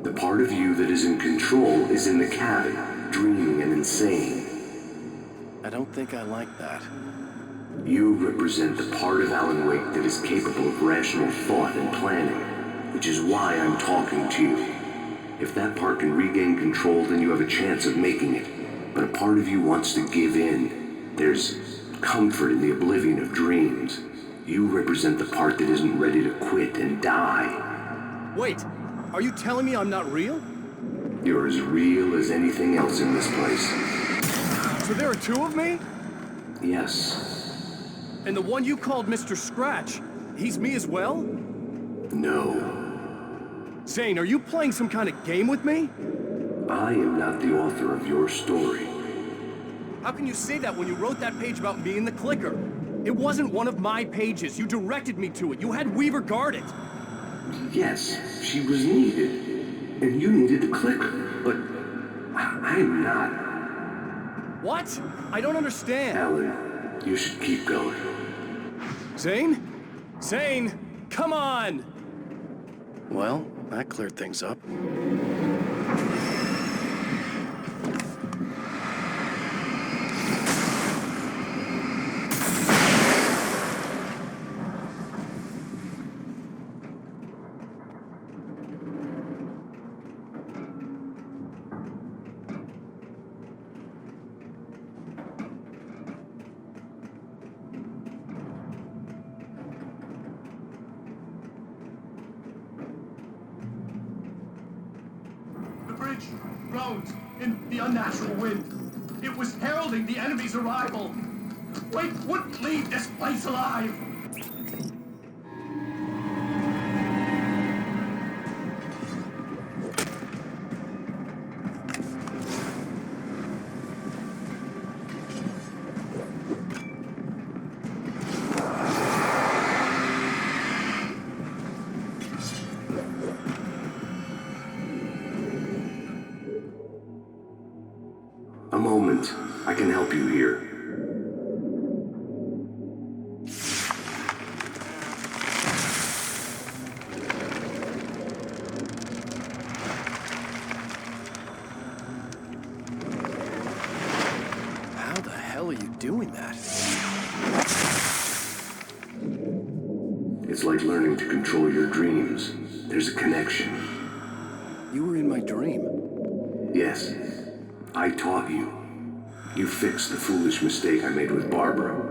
D: The part of you that is in control is in the cabin, dreaming and insane.
A: I don't think I like that.
D: You represent the part of Alan Wake that is capable of rational thought and planning, which is why I'm talking to you. If that part can regain control, then you have a chance of making it. But a part of you wants to give in. There's comfort in the oblivion of dreams. You represent the part that isn't ready to quit and die.
G: Wait, are you telling me I'm not real?
D: You're as real as anything else in this place.
G: So there are two of me?
D: Yes.
G: And the one you called Mr. Scratch, he's me as well?
D: No.
G: Zane, are you playing some kind of game with me?
D: I am not the author of your story.
G: How can you say that when you wrote that page about me in the clicker? It wasn't one of my pages. You directed me to it. You had Weaver guard it.
D: Yes, she was needed. And you needed the clicker. But I'm not.
G: What? I don't understand.
D: Alan, you should keep going.
G: Zane? Zane, come on!
A: Well,
I: That cleared things up.
G: The bridge groaned in the unnatural wind. It was heralding the enemy's arrival. Wake wouldn't leave this place alive.
D: A moment. I can help you here.
I: How the hell are you doing that?
D: It's like learning to control your dreams. There's a connection.
I: You were in my dream.
D: Yes, I taught you. You fixed the foolish mistake I made with Barbara.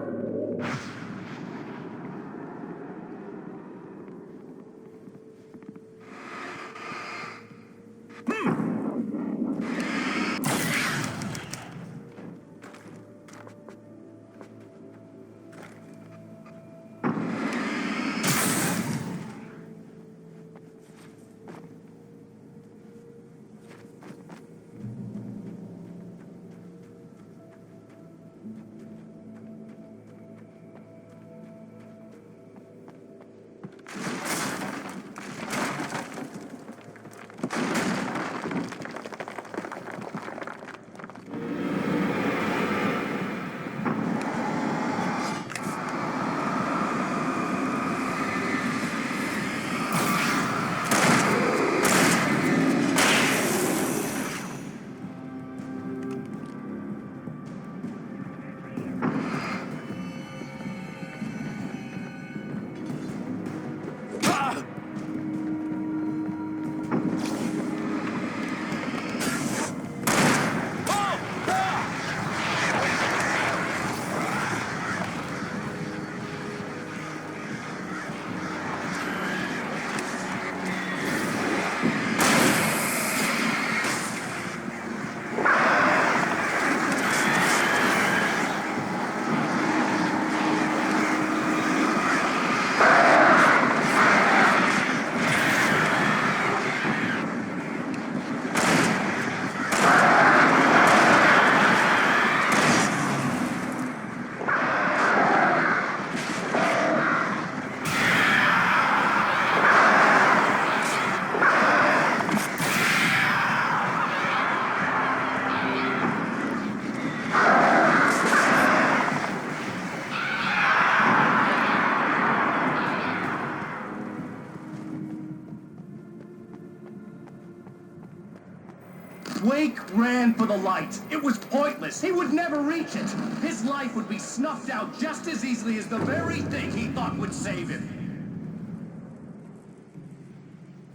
G: Wake ran for the light. It was pointless. He would never reach it. His life would be snuffed out just as easily as the very thing he thought would save him.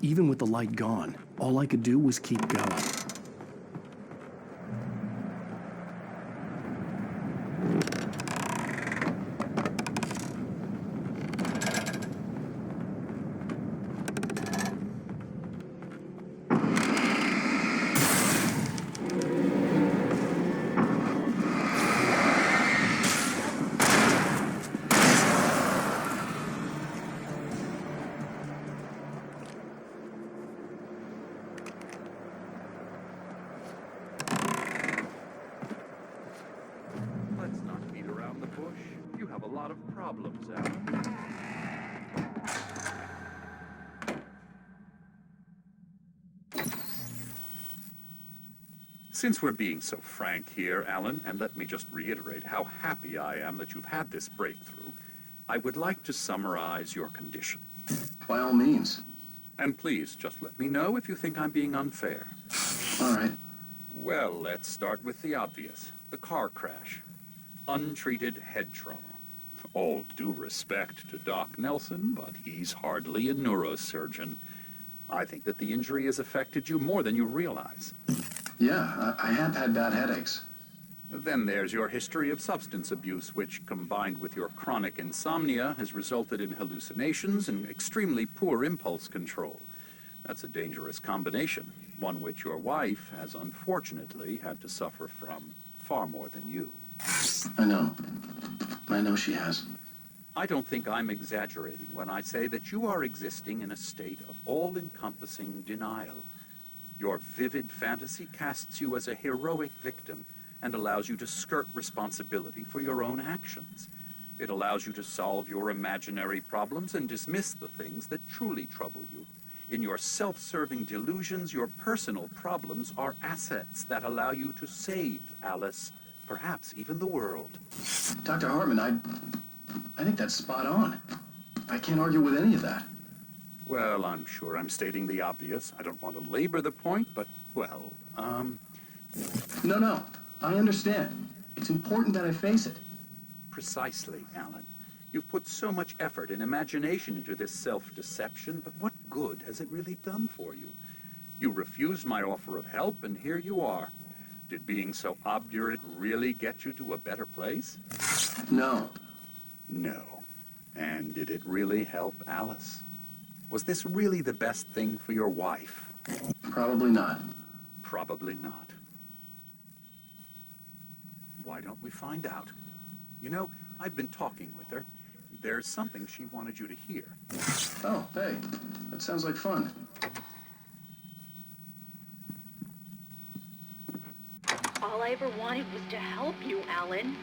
I: Even with the light gone, all I could do was keep going.
K: Let's not beat around the bush. You have a lot of problems, Alan. Since we're being so frank here, Alan, and let me just reiterate how happy I am that you've had this breakthrough, I would like to summarize your condition.
D: By all means.
K: And please, just let me know if you think I'm being unfair.
I: All right.
K: Well, let's start with the obvious. The car crash. Untreated head trauma. All due respect to Doc Nelson, but he's hardly a neurosurgeon. I think that the injury has affected you more than you realize.
I: Yeah, I have had bad headaches.
K: Then there's your history of substance abuse, which, combined with your chronic insomnia, has resulted in hallucinations and extremely poor impulse control. That's a dangerous combination, one which your wife has unfortunately had to suffer from far more than you.
I: I know. I know she has.
K: I don't think I'm exaggerating when I say that you are existing in a state of all-encompassing denial. Your vivid fantasy casts you as a heroic victim and allows you to skirt responsibility for your own actions. It allows you to solve your imaginary problems and dismiss the things that truly trouble you. In your self-serving delusions, your personal problems are assets that allow you to save Alice, perhaps even the world.
I: Dr. Hartman, I think that's spot on. I can't argue with any of that.
K: Well, I'm sure I'm stating the obvious. I don't want to labor the point, but, well,
I: No, I understand. It's important that I face it.
K: Precisely, Alan. You've put so much effort and imagination into this self-deception, but what good has it really done for you? You refused my offer of help, and here you are. Did being so obdurate really get you to a better place?
I: No.
K: No. And did it really help Alice? Was this really the best thing for your wife?
I: Probably not.
K: Probably not. Why don't we find out? You know, I've been talking with her. There's something she wanted you to hear.
I: Oh, hey. That sounds like fun.
J: All I ever wanted was to help you, Alan.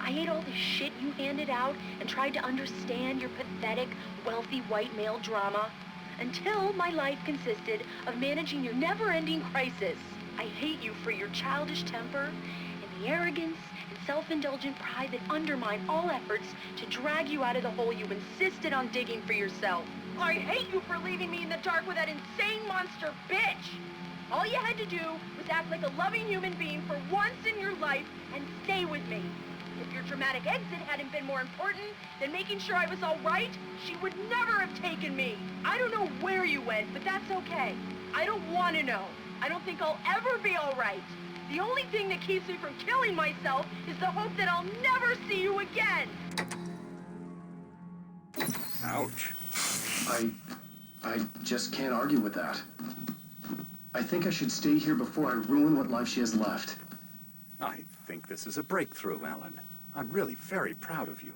J: I ate all the shit you handed out and tried to understand your pathetic, wealthy white male drama until my life consisted of managing your never-ending crisis. I hate you for your childish temper and the arrogance and self-indulgent pride that undermine all efforts to drag you out of the hole you insisted on digging for yourself. I hate you for leaving me in the dark with that insane monster bitch! All you had to do was act like a loving human being for once in your life and stay with me. If your dramatic exit hadn't been more important than making sure I was all right, she would never have taken me. I don't know where you went, but that's okay. I don't want to know. I don't think I'll ever be all right. The only thing that keeps me from killing myself is the hope that I'll never see you again.
K: Ouch.
I: I just can't argue with that. I think I should stay here before I ruin what life she has left.
K: I think this is a breakthrough, Alan. I'm really very proud of you.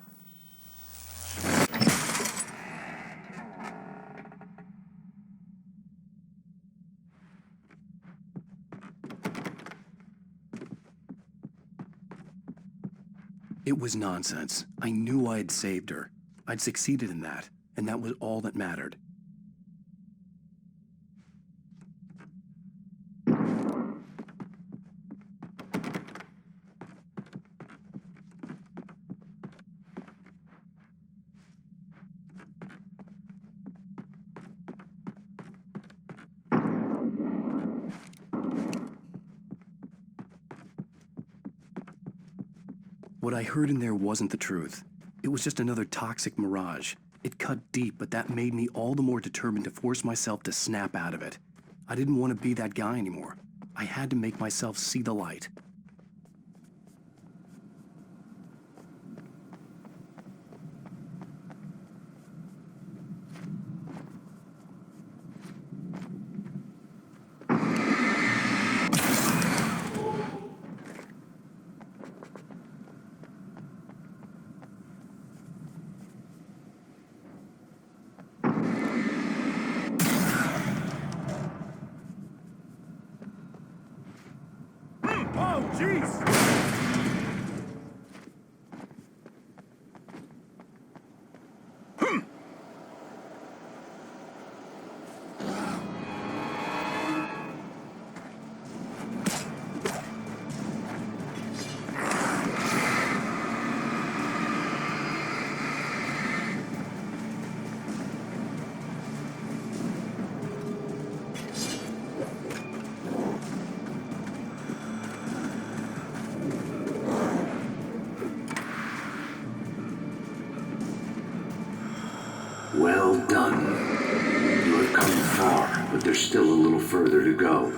A: It was nonsense. I knew I had saved her. I'd succeeded in that, and that was all that mattered. What I heard in there wasn't the truth. It was just another toxic mirage. It cut deep, but that made me all the more determined to force myself to snap out of it. I didn't want to be that guy anymore. I had to make myself see the light.
G: Oh, jeez!
D: Well done. You have come far, but there's still a little further to go.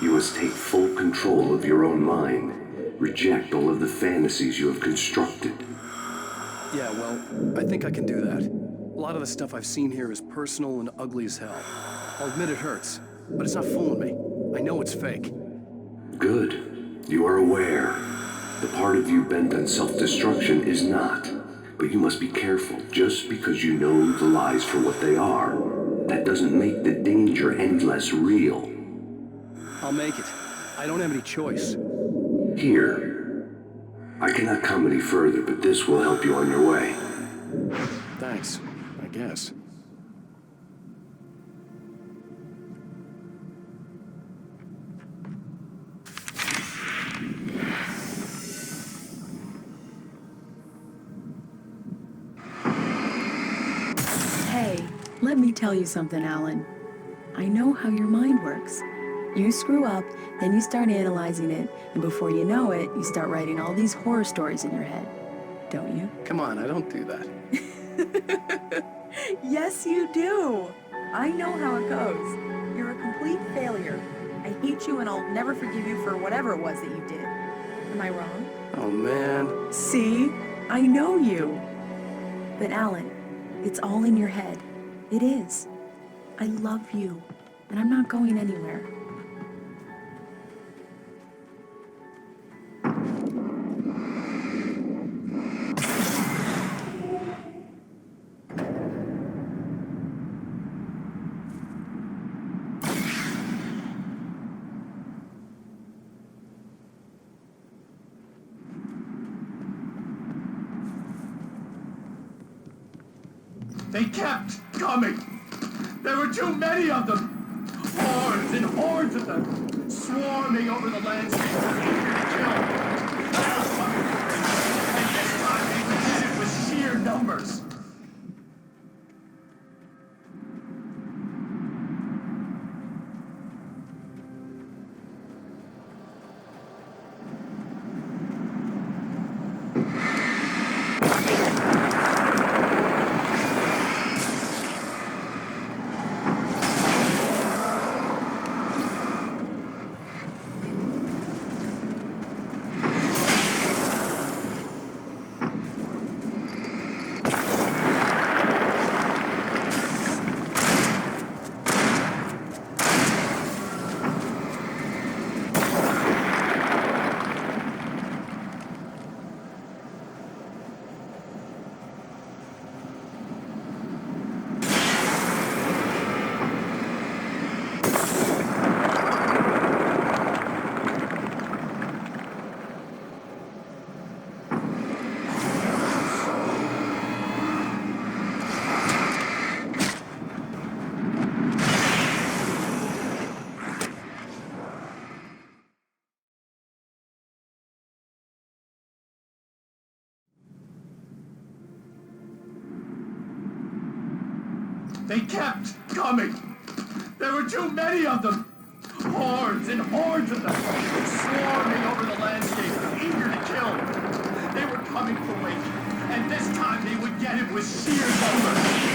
D: You must take full control of your own mind. Reject all of the fantasies you have constructed.
I: Yeah, well, I think I can do that. A lot of the stuff I've seen here is personal and ugly as hell. I'll admit it hurts, but it's not fooling me. I know it's fake.
D: Good. You are aware. The part of you bent on self-destruction is not. But you must be careful. Just because you know the lies for what they are, that doesn't make the danger any less real.
I: I'll make it. I don't have any choice.
D: Here. I cannot come any further, but this will help you on your way.
I: Thanks, I guess.
J: Hey, let me tell you something, Alan. I know how your mind works. You screw up, then you start analyzing it, and before you know it, you start writing all these horror stories in your head. Don't you?
I: Come on, I don't do that.
J: Yes, you do. I know how it goes. You're a complete failure. I hate you and I'll never forgive you for whatever it was that you did. Am I wrong?
I: Oh, man.
J: See? I know you. But Alan, it's all in your head. It is. I love you, and I'm not going anywhere.
E: They kept coming. There were too many of them. Hordes and hordes of them, swarming over the landscape, eager to kill. And this time they did it with sheer numbers. They kept coming. There were too many of them. Hordes and hordes of them, swarming over the landscape, eager to kill. They were coming for Wake, and this time they would get him with sheer numbers.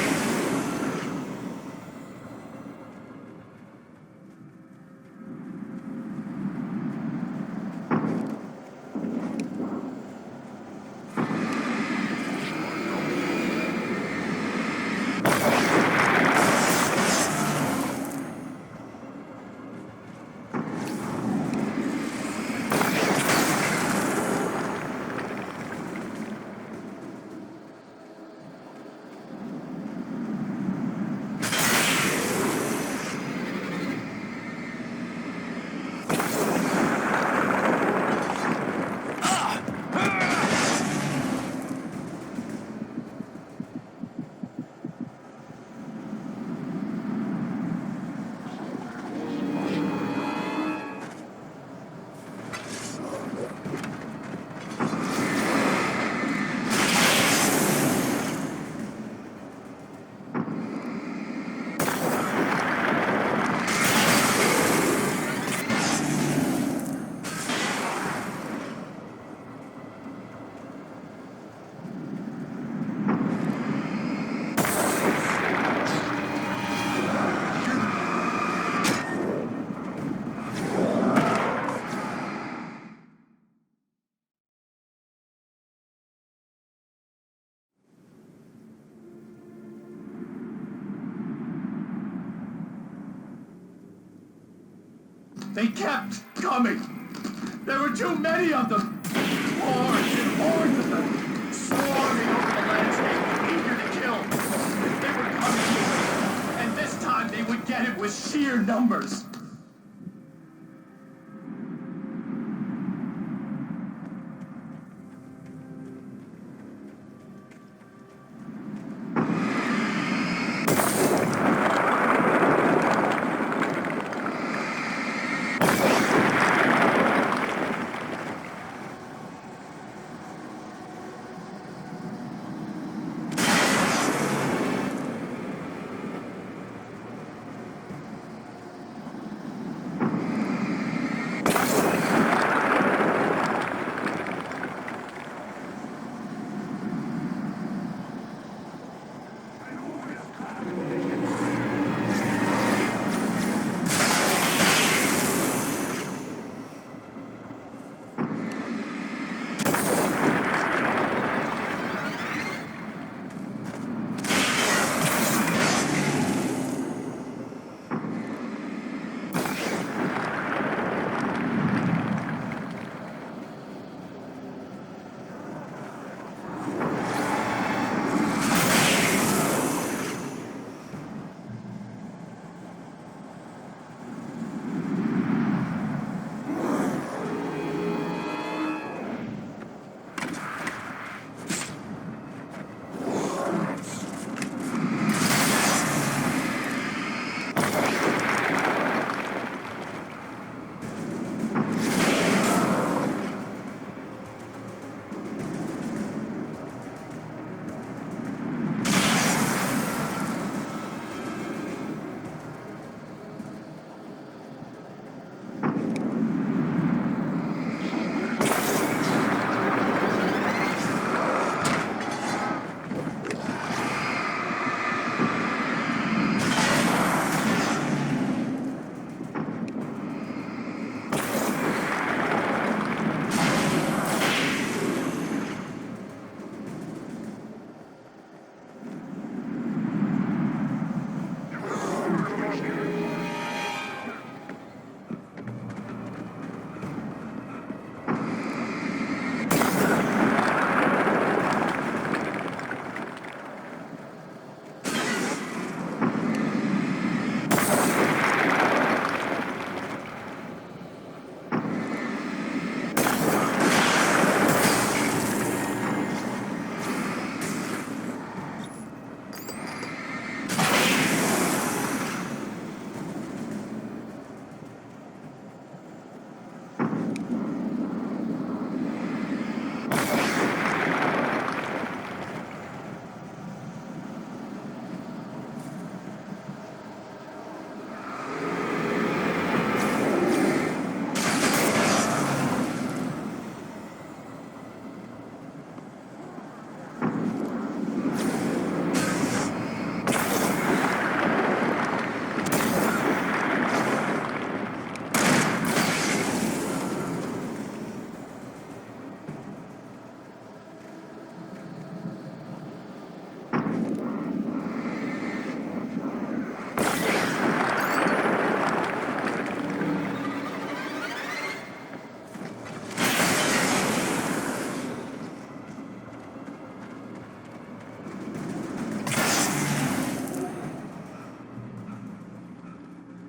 E: They kept coming. There were too many of them. Hordes and hordes of them, swarming over the landscape, eager to kill. They were coming, and this time they would get it with sheer numbers.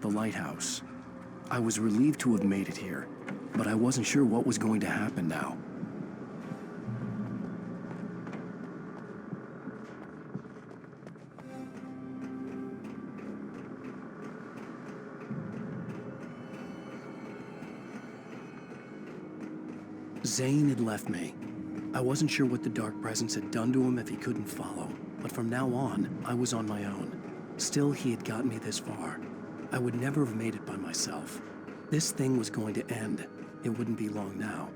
A: The lighthouse. I was relieved to have made it here, but I wasn't sure what was going to happen now. Zane had left me. I wasn't sure what the dark presence had done to him if he couldn't follow, but from now on, I was on my own. Still, he had gotten me this far. I would never have made it by myself. This thing was going to end. It wouldn't be long now.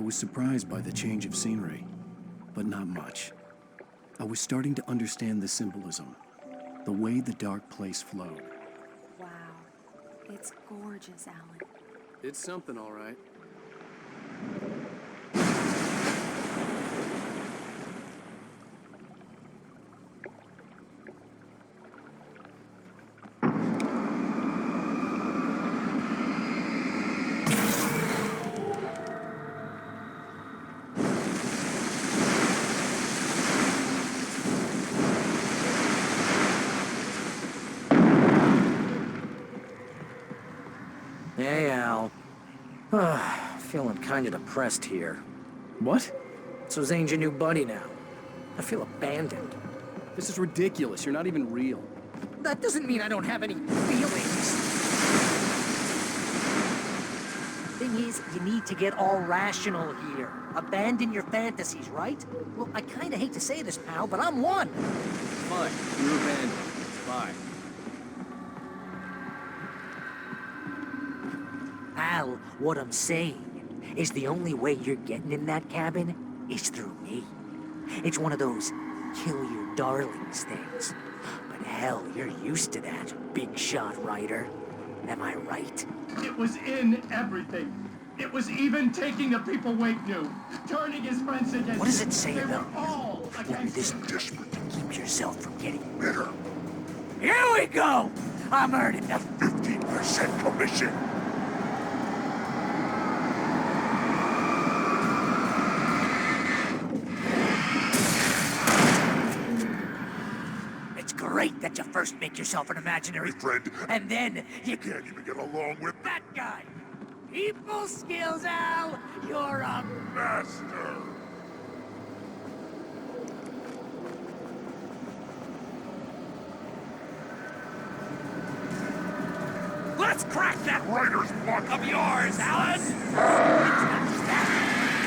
A: was surprised by the change of scenery, but not much. I was starting to understand the symbolism, the way the dark place flowed.
J: Wow. It's gorgeous, Alan.
I: It's something, all right.
B: Hey, Al. Feeling kind of depressed here.
I: What?
B: So Zane's your new buddy now. I feel abandoned.
I: This is ridiculous. You're not even real.
B: That doesn't mean I don't have any feelings. Thing is, you need to get all rational here. Abandon your fantasies, right? Well, I kinda hate to say this, pal, but I'm one.
I: Fine. You're abandoned. Bye.
B: Al, what I'm saying is the only way you're getting in that cabin is through me. It's one of those kill your darlings things. But hell, you're used to that, big shot writer. Am I right?
E: It was in everything. It was even taking the people Wake knew, turning his friends against
B: What does
E: him.
B: it say
E: They
B: about
E: were all
B: You're
E: against
B: this
E: him.
B: desperate to keep yourself from getting bitter? Here we go! I'm earning the
D: 15% commission.
B: It's great that you first make yourself an imaginary
D: Friend,
B: and then you
D: can't even get along with
B: that guy. People skills, Al. You're a
D: master.
G: Let's crack that
D: Writer's block
G: of yours, Alan!
B: It's not just that.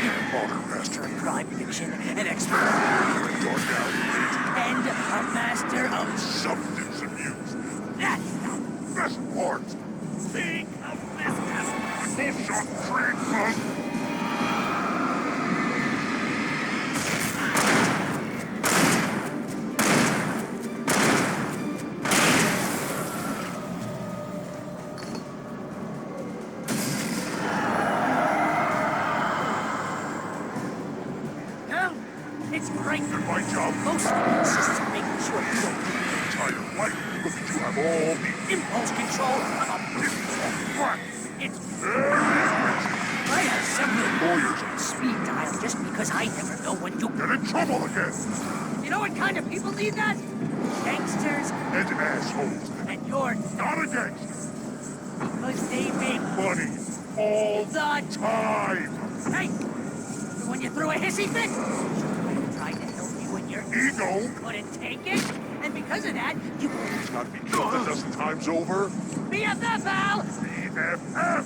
B: You're a master of crime fiction, an expert and a master of
D: substance abuse.
B: that's the
D: Best part.
B: thing of business.
D: Bullshot train bus.
B: Al, it's great.
D: Did my job
B: Most of it consists of making sure you don't do
D: entire life. Look at you have all the
B: impulse control on a
D: crap.
B: It's
D: There
B: I have several
D: Lawyers
B: on speed dial just because I never know when to.
D: get in trouble again.
B: You know what kind of people need that? Gangsters,
D: And assholes.
B: and you're
D: Not a gangster.
B: because they make
D: Money. All
B: the
D: time.
B: hey. When you threw a hissy fit, I tried to help you when your
D: Ego.
B: couldn't take it, and because of that, you
D: Not be killed a dozen times over.
B: BFF, Al.
D: BFF.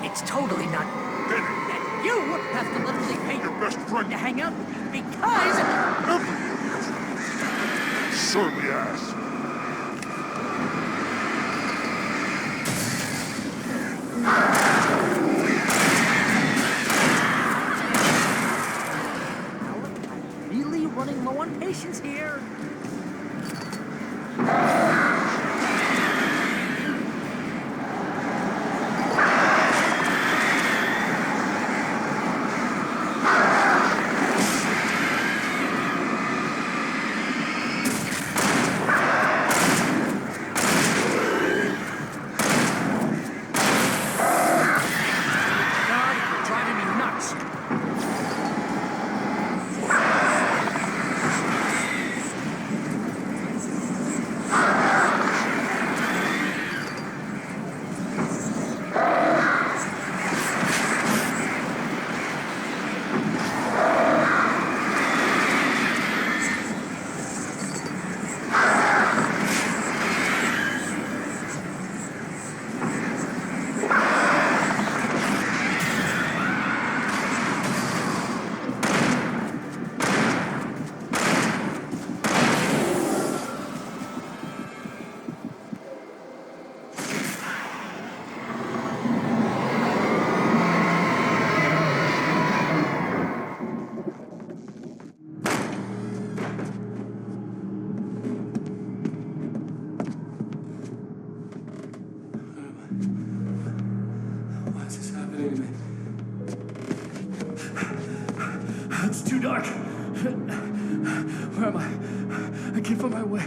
B: It's totally not that you have to literally pay
D: Your best friend.
B: to hang out with me because
D: Surly ass.
B: I'm really running low on patience here.
I: Where am I? I can't find my way.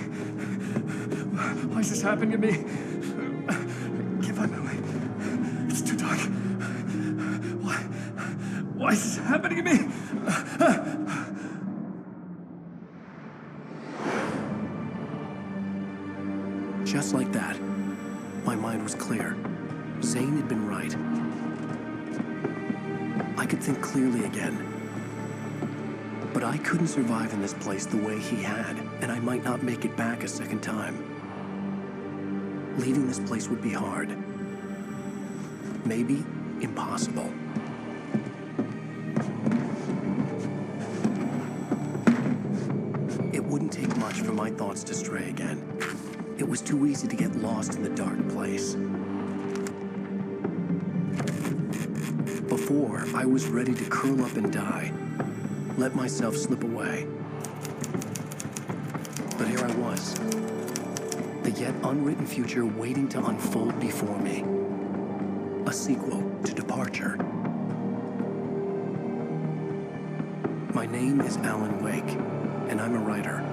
I: Why is this happening to me? I can't find my way. It's too dark. Why is this happening to me?
A: Just like that, my mind was clear. Zane had been right. I could think clearly again. But I couldn't survive in this place the way he had, and I might not make it back a second time. Leaving this place would be hard. Maybe impossible. It wouldn't take much for my thoughts to stray again. It was too easy to get lost in the dark place. Before, I was ready to curl up and die. Let myself slip away. But here I was. The yet unwritten future waiting to unfold before me. A sequel to Departure. My name is Alan Wake, and I'm a writer.